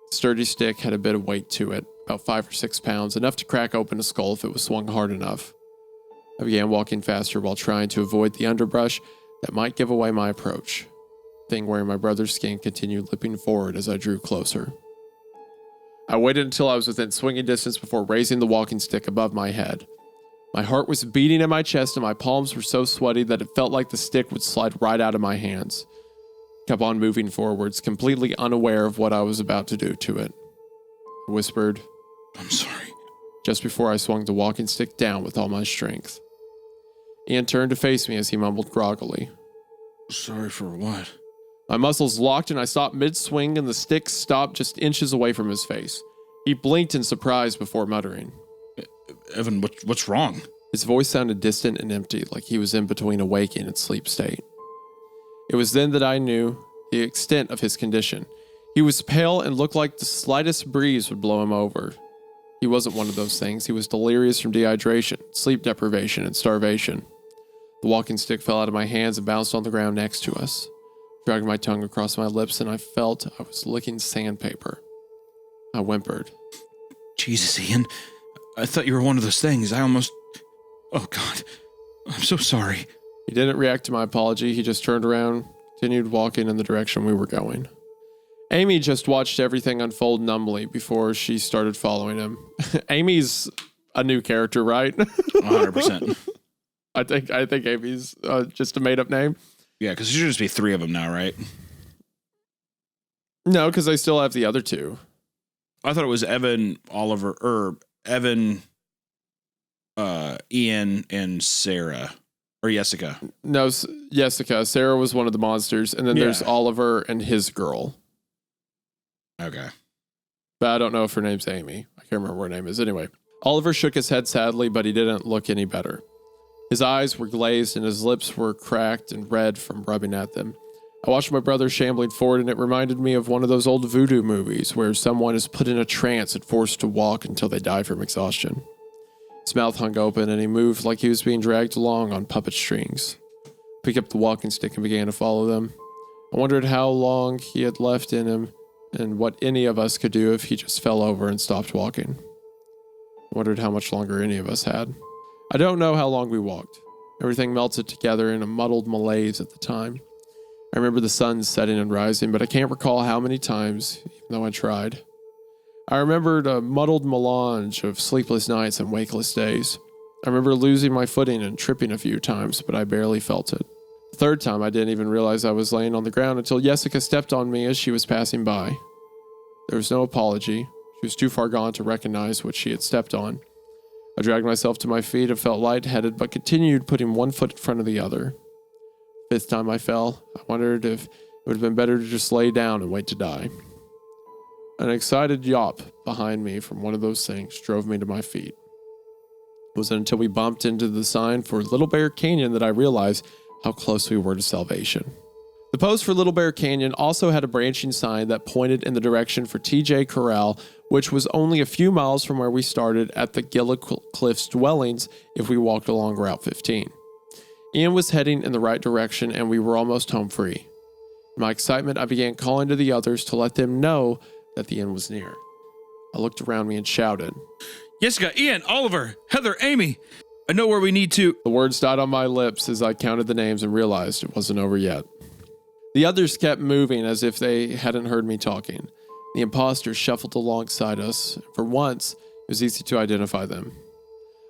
The sturdy stick had a bit of weight to it, about 5 or 6 pounds, enough to crack open a skull if it was swung hard enough. I began walking faster while trying to avoid the underbrush that might give away my approach. The thing wearing my brother's skin continued lipping forward as I drew closer. I waited until I was within swinging distance before raising the walking stick above my head. My heart was beating in my chest and my palms were so sweaty that it felt like the stick would slide right out of my hands. I kept on moving forwards, completely unaware of what I was about to do to it. I whispered, I'm sorry. Just before I swung the walking stick down with all my strength. Ian turned to face me as he mumbled groggily. Sorry for what? My muscles locked and I stopped mid-swing and the stick stopped just inches away from his face. He blinked in surprise before muttering. Evan, what's wrong? His voice sounded distant and empty, like he was in between a waking and sleep state. It was then that I knew the extent of his condition. He was pale and looked like the slightest breeze would blow him over. He wasn't one of those things. He was delirious from dehydration, sleep deprivation, and starvation. The walking stick fell out of my hands and bounced on the ground next to us. Dragging my tongue across my lips and I felt I was licking sandpaper. I whimpered. Jesus, Ian. I thought you were one of those things. Oh, God. I'm so sorry. He didn't react to my apology. He just turned around, continued walking in the direction we were going. Amy just watched everything unfold numbly before she started following him. Amy's a new character, right? 100%. I think Amy's just a made-up name. Yeah, because there should just be 3 of them now, right? No, because I still have the other 2. I thought it was Evan, Oliver, or Evan, Ian, and Sarah. Or Jessica. No, Jessica. Sarah was one of the monsters. And then there's Yeah. Oliver and his girl. Okay. But I don't know if her name's Amy. I can't remember what her name is. Anyway, Oliver shook his head sadly, but he didn't look any better. His eyes were glazed and his lips were cracked and red from rubbing at them. I watched my brother shambling forward and it reminded me of one of those old voodoo movies where someone is put in a trance and forced to walk until they die from exhaustion. His mouth hung open and he moved like he was being dragged along on puppet strings. I picked up the walking stick and began to follow them. I wondered how long he had left in him and what any of us could do if he just fell over and stopped walking. I wondered how much longer any of us had. I don't know how long we walked. Everything melted together in a muddled malaise at the time. I remember the sun setting and rising, but I can't recall how many times, even though I tried. I remembered a muddled melange of sleepless nights and wakeless days. I remember losing my footing and tripping a few times, but I barely felt it. The third time, I didn't even realize I was laying on the ground until Jessica stepped on me as she was passing by. There was no apology. She was too far gone to recognize what she had stepped on. I dragged myself to my feet and felt lightheaded, but continued putting one foot in front of the other. Fifth time I fell, I wondered if it would have been better to just lay down and wait to die. An excited yawp behind me from one of those things drove me to my feet. It wasn't until we bumped into the sign for Little Bear Canyon that I realized how close we were to salvation. The post for Little Bear Canyon also had a branching sign that pointed in the direction for TJ Corral, which was only a few miles from where we started at the Gila Cliffs dwellings if we walked along Route 15. Ian was heading in the right direction and we were almost home free. In my excitement, I began calling to the others to let them know that the inn was near. I looked around me and shouted. Jessica, Ian, Oliver, Heather, Amy. I know where we need to. The words died on my lips as I counted the names and realized it wasn't over yet. The others kept moving as if they hadn't heard me talking. The imposters shuffled alongside us. For once, it was easy to identify them.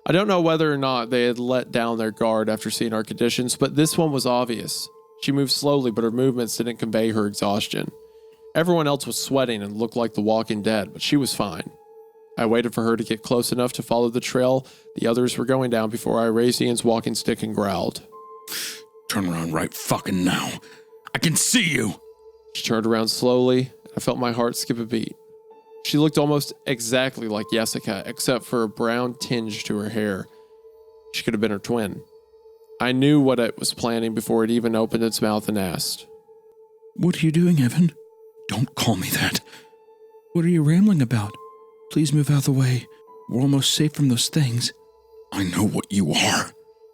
I don't know whether or not they had let down their guard after seeing our conditions, but this one was obvious. She moved slowly, but her movements didn't convey her exhaustion. Everyone else was sweating and looked like the walking dead, but she was fine. I waited for her to get close enough to follow the trail the others were going down before I raised Ian's walking stick and growled. Turn around right fucking now. I can see you. She turned around slowly. I felt my heart skip a beat. She looked almost exactly like Jessica, except for a brown tinge to her hair. She could have been her twin. I knew what it was planning before it even opened its mouth and asked. What are you doing, Evan? Don't call me that. What are you rambling about? Please move out of the way. We're almost safe from those things. I know what you are.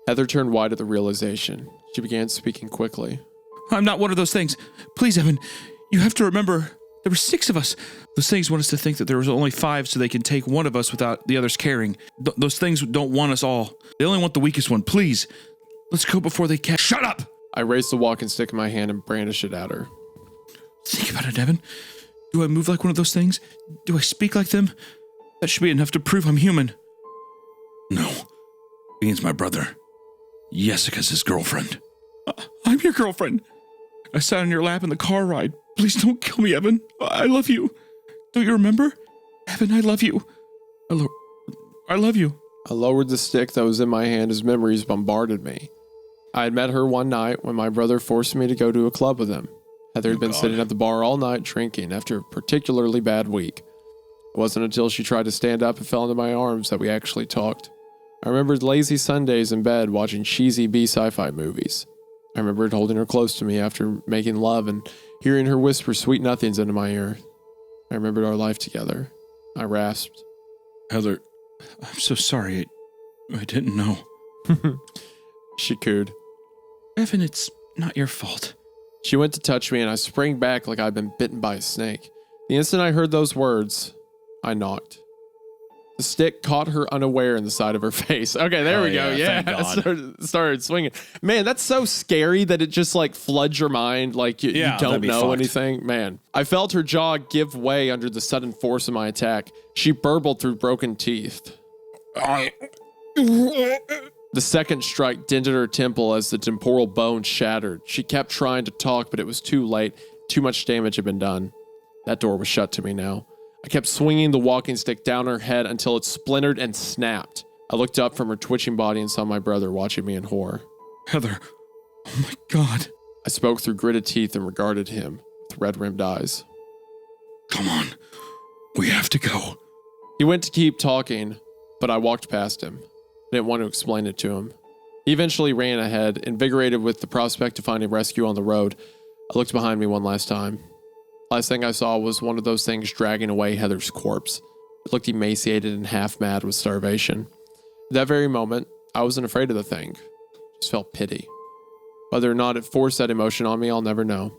Heather turned white at the realization. She began speaking quickly. I'm not one of those things. Please, Evan, you have to remember, there were 6 of us. Those things want us to think that there was only 5 so they can take one of us without the others caring. Those things don't want us all. They only want the weakest one. Please, let's go before they catch. Shut up! I raised the walking stick in my hand and brandished it at her. Think about it, Evan. Do I move like one of those things? Do I speak like them? That should be enough to prove I'm human. No. Ian's my brother. Jessica's his girlfriend. I'm your girlfriend. I sat on your lap in the car ride. Please don't kill me, Evan. I love you. Don't you remember? Evan, I love you. I love you. I lowered the stick that was in my hand as memories bombarded me. I had met her one night when my brother forced me to go to a club with him. Heather had been sitting at the bar all night drinking after a particularly bad week. It wasn't until she tried to stand up and fell into my arms that we actually talked. I remembered lazy Sundays in bed watching cheesy B sci-fi movies. I remembered holding her close to me after making love and hearing her whisper sweet nothings into my ear. I remembered our life together. I rasped. Heather, I'm so sorry. I didn't know. She cooed. Evan, it's not your fault. She went to touch me and I sprang back like I'd been bitten by a snake. The instant I heard those words, I knocked. The stick caught her unaware in the side of her face. Okay, there we go. Yeah, started swinging. Man, that's so scary that it just like floods your mind like you don't know anything. Man, I felt her jaw give way under the sudden force of my attack. She burbled through broken teeth. The second strike dented her temple as the temporal bone shattered. She kept trying to talk, but it was too late. Too much damage had been done. That door was shut to me now. I kept swinging the walking stick down her head until it splintered and snapped. I looked up from her twitching body and saw my brother watching me in horror. Heather, oh my God. I spoke through gritted teeth and regarded him with red-rimmed eyes. Come on. We have to go. He went to keep talking, but I walked past him. I didn't want to explain it to him. He eventually ran ahead, invigorated with the prospect of finding rescue on the road. I looked behind me one last time. Last thing I saw was one of those things dragging away Heather's corpse. It looked emaciated and half mad with starvation. At that very moment, I wasn't afraid of the thing. Just felt pity. Whether or not it forced that emotion on me, I'll never know.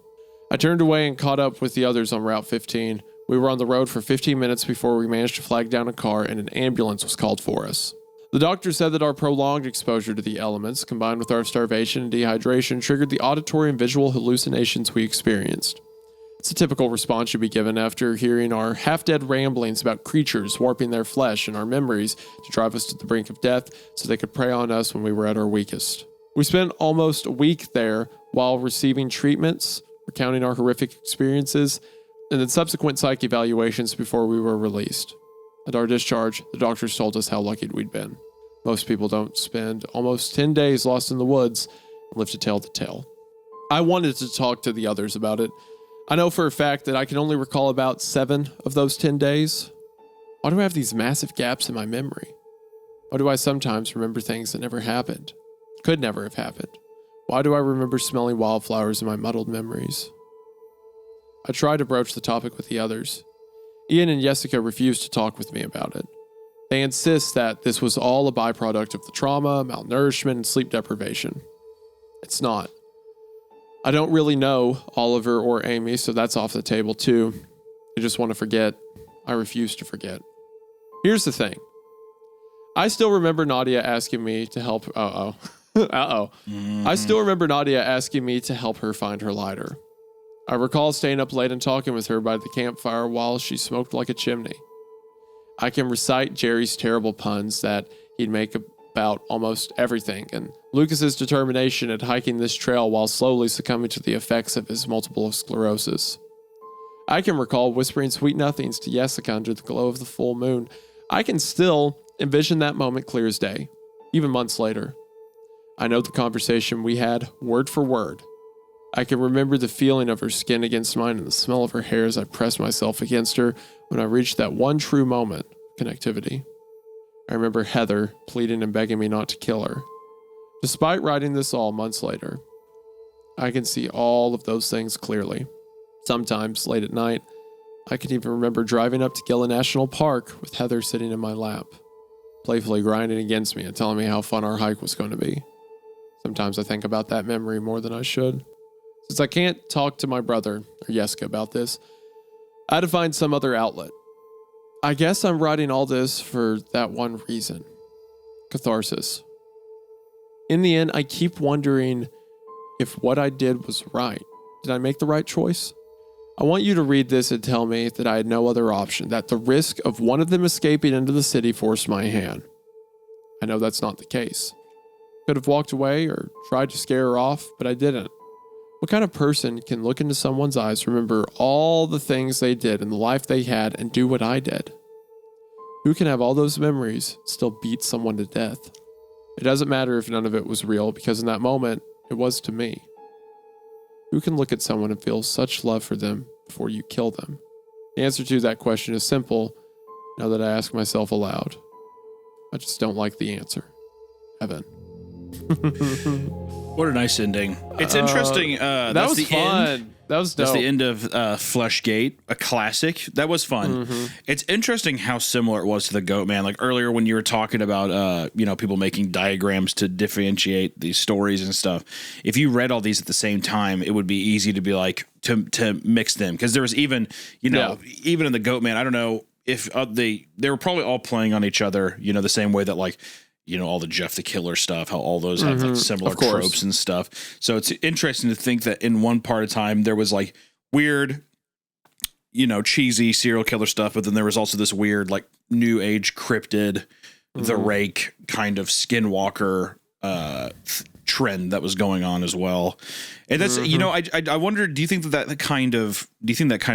I turned away and caught up with the others on Route 15. We were on the road for 15 minutes before we managed to flag down a car and an ambulance was called for us. The doctor said that our prolonged exposure to the elements, combined with our starvation and dehydration, triggered the auditory and visual hallucinations we experienced. It's a typical response you'd be given after hearing our half-dead ramblings about creatures warping their flesh and our memories to drive us to the brink of death so they could prey on us when we were at our weakest. We spent almost a week there while receiving treatments, recounting our horrific experiences, and then subsequent psych evaluations before we were released. At our discharge, the doctors told us how lucky we'd been. Most people don't spend almost 10 days lost in the woods and live to tell the tale. I wanted to talk to the others about it. I know for a fact that I can only recall about 7 of those 10 days. Why do I have these massive gaps in my memory? Why do I sometimes remember things that never happened? Could never have happened? Why do I remember smelling wildflowers in my muddled memories? I tried to broach the topic with the others. Ian and Jessica refused to talk with me about it. They insist that this was all a byproduct of the trauma, malnourishment, and sleep deprivation. It's not. I don't really know Oliver or Amy, so that's off the table too. I just want to forget I refuse to forget. Here's the thing. I still remember Nadia asking me to help. I still remember Nadia asking me to help her find her lighter. I recall staying up late and talking with her by the campfire while she smoked like a chimney. I can recite Jerry's terrible puns that he'd make about almost everything, and Lucas's determination at hiking this trail while slowly succumbing to the effects of his multiple sclerosis. I can recall whispering sweet nothings to Jessica under the glow of the full moon. I can still envision that moment clear as day, even months later. I know the conversation we had word for word. I can remember the feeling of her skin against mine and the smell of her hair as I pressed myself against her when I reached that one true moment of connectivity. I remember Heather pleading and begging me not to kill her. Despite writing this all months later, I can see all of those things clearly. Sometimes, late at night, I can even remember driving up to Gila National Park with Heather sitting in my lap, playfully grinding against me and telling me how fun our hike was going to be. Sometimes I think about that memory more than I should. Since I can't talk to my brother or Jessica about this, I had to find some other outlet. I guess I'm writing all this for that one reason. Catharsis. In the end, I keep wondering if what I did was right. Did I make the right choice? I want you to read this and tell me that I had no other option, that the risk of one of them escaping into the city forced my hand. I know that's not the case. Could have walked away or tried to scare her off, but I didn't. What kind of person can look into someone's eyes, remember all the things they did and the life they had, and do what I did? Who can have all those memories, still beat someone to death? It doesn't matter if none of it was real, because in that moment, it was to me. Who can look at someone and feel such love for them before you kill them? The answer to that question is simple, now that I ask myself aloud. I just don't like the answer. Evan. What a nice ending. It's interesting. That That's was the fun. End. That was dope. That's the end of Fleshgait, a classic. That was fun. It's interesting how similar it was to the Goat Man. Like earlier when you were talking about, people making diagrams to differentiate these stories and stuff. If you read all these at the same time, it would be easy to be like, to mix them. Because there was even, even in the Goat Man, I don't know if they were probably all playing on each other, the same way that like, all the Jeff the Killer stuff, how all those have like similar tropes and stuff. So it's interesting to think that in one part of time there was like weird, cheesy serial killer stuff, but then there was also this weird like new age cryptid, the rake kind of skinwalker trend that was going on as well. And that's I wonder, do you think that kind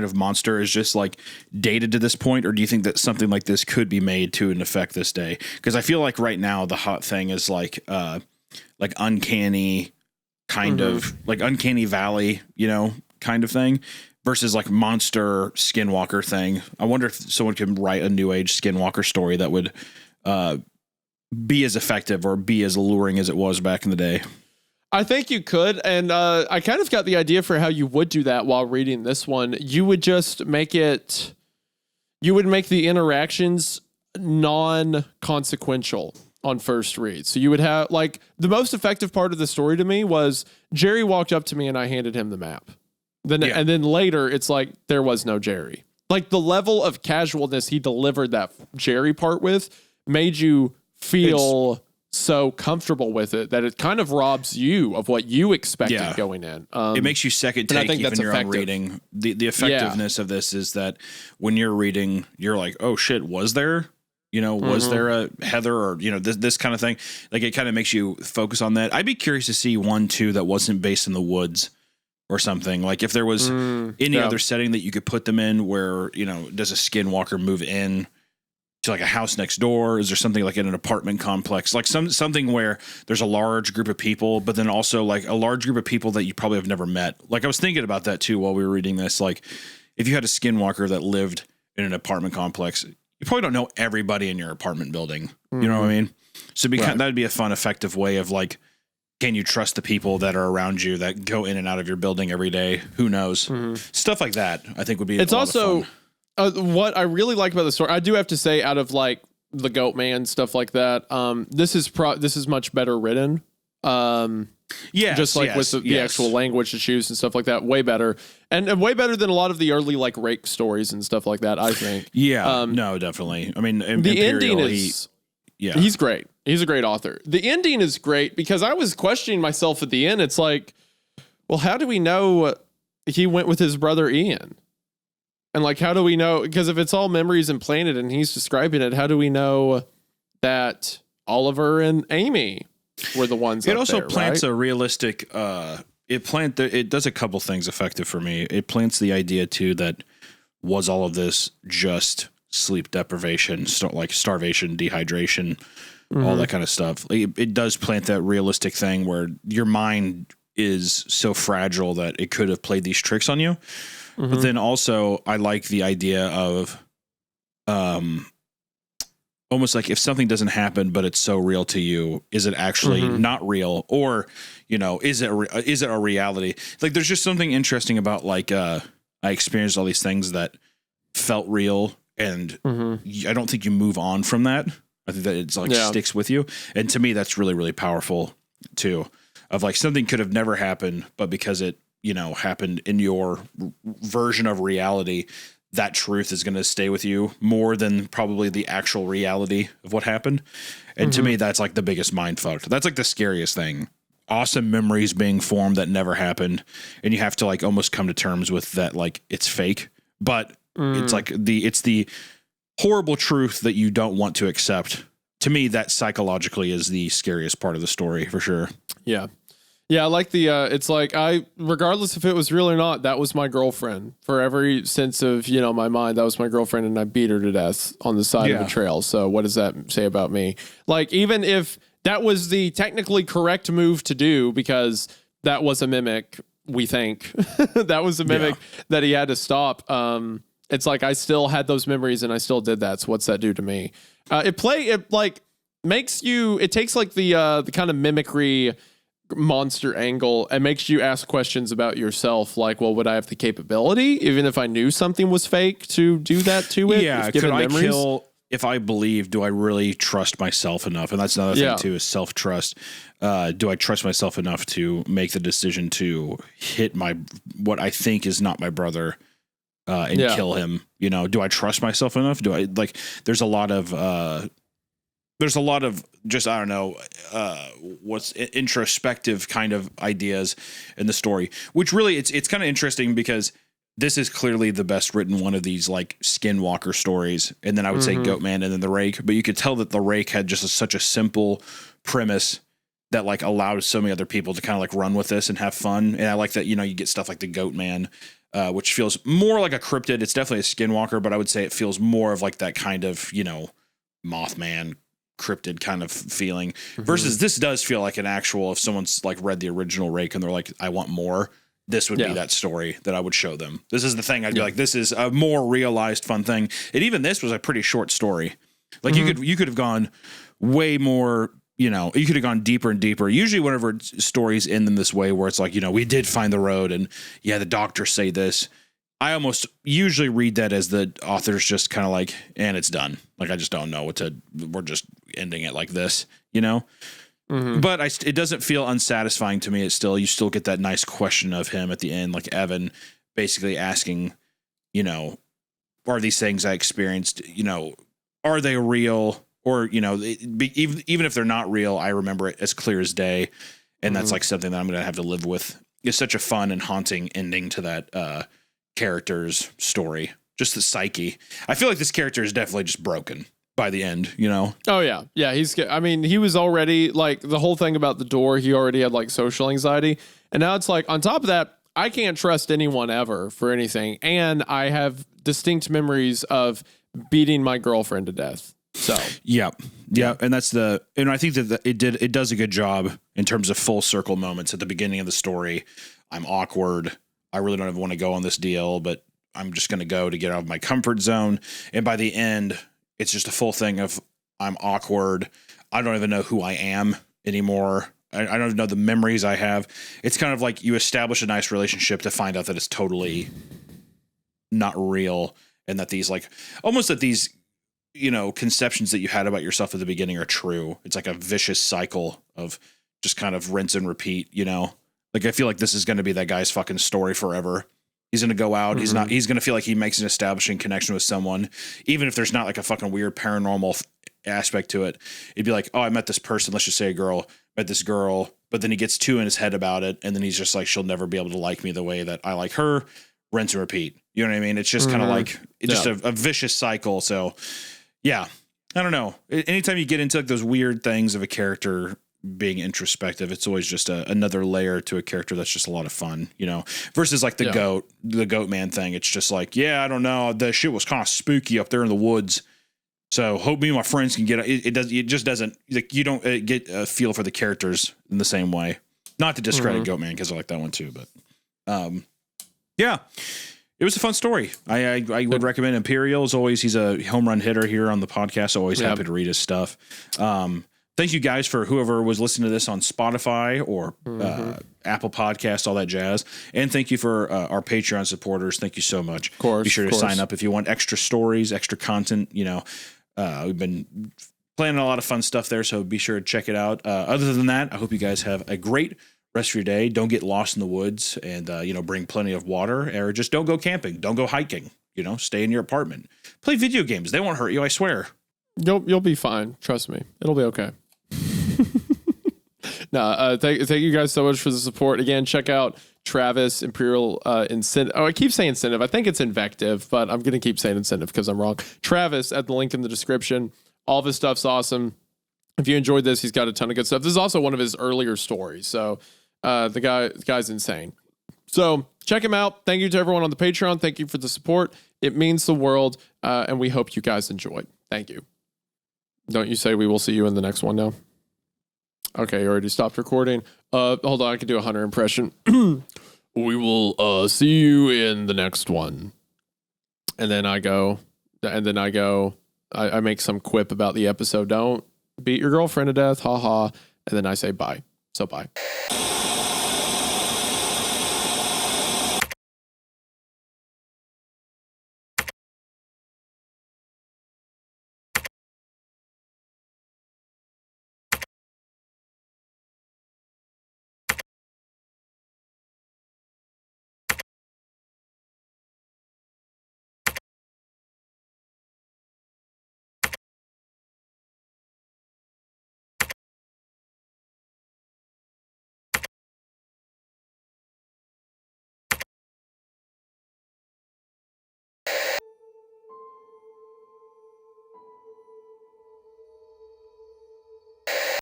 of monster is just like dated to this point, or do you think that something like this could be made to an effect this day? Because I feel like right now the hot thing is like uncanny kind of like Uncanny Valley, kind of thing, versus like monster skinwalker thing. I wonder if someone could write a new age skinwalker story that would be as effective or be as alluring as it was back in the day. I think you could, and I kind of got the idea for how you would do that while reading this one. You would just make the interactions non-consequential on first read. So you would have, like, the most effective part of the story to me was Jerry walked up to me and I handed him the map. And then later it's like there was no Jerry. Like the level of casualness he delivered that Jerry part with made you feel so comfortable with it that it kind of robs you of what you expected going in. It makes you second take even your own reading. The effectiveness of this is that when you're reading, you're like, oh shit, was there? Was there a Heather or, this kind of thing? Like it kind of makes you focus on that. I'd be curious to see 1, 2 that wasn't based in the woods or something. Like if there was any other setting that you could put them in where, does a skinwalker move in to like a house next door? Is there something like in an apartment complex, like something where there's a large group of people, but then also like a large group of people that you probably have never met? Like I was thinking about that too while we were reading this. Like if you had a skinwalker that lived in an apartment complex, you probably don't know everybody in your apartment building. You know what I mean? So that'd be a fun, effective way of like, can you trust the people that are around you that go in and out of your building every day? Who knows? Stuff like that, I think would be. It's a lot also of fun. What I really like about the story, I do have to say, out of like the Goat Man stuff like that, this is much better written. Yeah, just like with the actual language to choose and stuff like that. Way better, and way better than a lot of the early like rake stories and stuff like that. I think. Yeah, no, definitely. I mean, the Imperial, ending is. Yeah, he's great. He's a great author. The ending is great because I was questioning myself at the end. It's like, well, how do we know he went with his brother Ian? And like, how do we know? Because if it's all memories implanted and he's describing it, how do we know that Oliver and Amy were the ones? It also plants a realistic. It does a couple things effective for me. It plants the idea too that was all of this just sleep deprivation, like starvation, dehydration, all that kind of stuff. It does plant that realistic thing where your mind is so fragile that it could have played these tricks on you. But then also I like the idea of almost like if something doesn't happen but it's so real to you, is it actually not real, or is it a reality? Like there's just something interesting about like I experienced all these things that felt real, and I don't think you move on from that. I think that it's like sticks with you, and to me that's really, really powerful too. Of like something could have never happened, but because it happened in your version of reality, that truth is going to stay with you more than probably the actual reality of what happened. And to me, that's like the biggest mind fuck. That's like the scariest thing. Awesome memories being formed that never happened, and you have to like almost come to terms with that, like it's fake, but it's like it's the horrible truth that you don't want to accept. To me, that psychologically is the scariest part of the story for sure. Yeah. Yeah, I like the, it's like, regardless if it was real or not, that was my girlfriend. For every sense of, my mind, that was my girlfriend, and I beat her to death on the side of the trail. So what does that say about me? Like, even if that was the technically correct move to do, because that was a mimic, we think. That was a mimic that he had to stop. It's like, I still had those memories, and I still did that. So what's that do to me? It takes like the kind of mimicry monster angle and makes you ask questions about yourself, like, well, would I have the capability, even if I knew something was fake, to do that to it? Yeah, could I kill if I believe? Do I really trust myself enough? And that's another thing too, is self-trust. Do I trust myself enough to make the decision to hit what I think is not my brother and kill him? Do I trust myself enough? Do I like? There's a lot of just, I don't know, what's introspective kind of ideas in the story, which really it's kind of interesting because this is clearly the best written one of these like Skinwalker stories. And then I would say Goatman and then the Rake, but you could tell that the Rake had just such a simple premise that like allowed so many other people to kind of like run with this and have fun. And I like that, you get stuff like the Goatman, which feels more like a cryptid. It's definitely a Skinwalker, but I would say it feels more of like that kind of, Mothman cryptid kind of feeling versus this does feel like an actual, if someone's like read the original Rake and they're like, I want more, this would be that story that I would show them. This is the thing I'd be like, this is a more realized fun thing. And even this was a pretty short story. Like you could have gone way more, you could have gone deeper and deeper. Usually whenever stories end in this way where it's like, we did find the road and the doctors say this, I almost usually read that as the author's just kind of like, and it's done. Like, I just don't know we're just ending it like this, But it doesn't feel unsatisfying to me. You still get that nice question of him at the end, like Evan basically asking, are these things I experienced, are they real? Or, even if they're not real, I remember it as clear as day. And that's like something that I'm going to have to live with. It's such a fun and haunting ending to that, character's story, just the psyche. I feel like this character is definitely just broken by the end, Oh yeah. He was already like, the whole thing about the door, he already had like social anxiety, and now it's like on top of that, I can't trust anyone ever for anything, and I have distinct memories of beating my girlfriend to death. So yeah, and I think that it does a good job in terms of full circle moments at the beginning of the story. I'm awkward. I really don't even want to go on this deal, but I'm just going to go to get out of my comfort zone. And by the end, it's just a full thing of I'm awkward. I don't even know who I am anymore. I don't even know the memories I have. It's kind of like you establish a nice relationship to find out that it's totally not real. And that these conceptions that you had about yourself at the beginning are true. It's like a vicious cycle of just kind of rinse and repeat, you know? Like, I feel like this is going to be that guy's fucking story forever. He's going to go out. He's going to feel like he makes an establishing connection with someone, even if there's not like a fucking weird paranormal aspect to it. It'd be like, oh, I met this person. Let's just say a girl, met this girl. But then he gets too in his head about it. And then he's just like, she'll never be able to like me the way that I like her. Rinse and repeat. You know what I mean? It's just kind of like, it's just a vicious cycle. So yeah, I don't know. Anytime you get into like those weird things of a character being introspective, it's always just another layer to a character that's just a lot of fun, you know, versus like the goat man thing. It's just like, yeah, I don't know. The shit was kind of spooky up there in the woods. So hope me and my friends can get it. It just doesn't like, you don't get a feel for the characters in the same way. Not to discredit Goat Man, because I like that one too, but yeah, it was a fun story. I would recommend Imperial. As always, he's a home run hitter here on the podcast. Always happy to read his stuff. Thank you guys for whoever was listening to this on Spotify or Apple Podcasts, all that jazz. And thank you for our Patreon supporters. Thank you so much. Of course. Be sure to sign up if you want extra stories, extra content. You know, we've been planning a lot of fun stuff there, so be sure to check it out. Other than that, I hope you guys have a great rest of your day. Don't get lost in the woods, and you know, bring plenty of water, or just don't go camping. Don't go hiking. You know, stay in your apartment. Play video games. They won't hurt you, I swear. You'll be fine. Trust me. It'll be okay. No, thank you guys so much for the support. Again, check out Travis Imperial Incentive. Oh, I keep saying incentive. I think it's invective, but I'm going to keep saying incentive because I'm wrong. Travis at the link in the description. All of his stuff's awesome. If you enjoyed this, he's got a ton of good stuff. This is also one of his earlier stories. So the guy's insane. So check him out. Thank you to everyone on the Patreon. Thank you for the support. It means the world. And we hope you guys enjoyed. Thank you. Don't you say we will see you in the next one now? Okay, you already stopped recording. Hold on, I can do a Hunter impression. We will see you in the next one. And then I make some quip about the episode. Don't beat your girlfriend to death, haha. And then I say bye. So bye.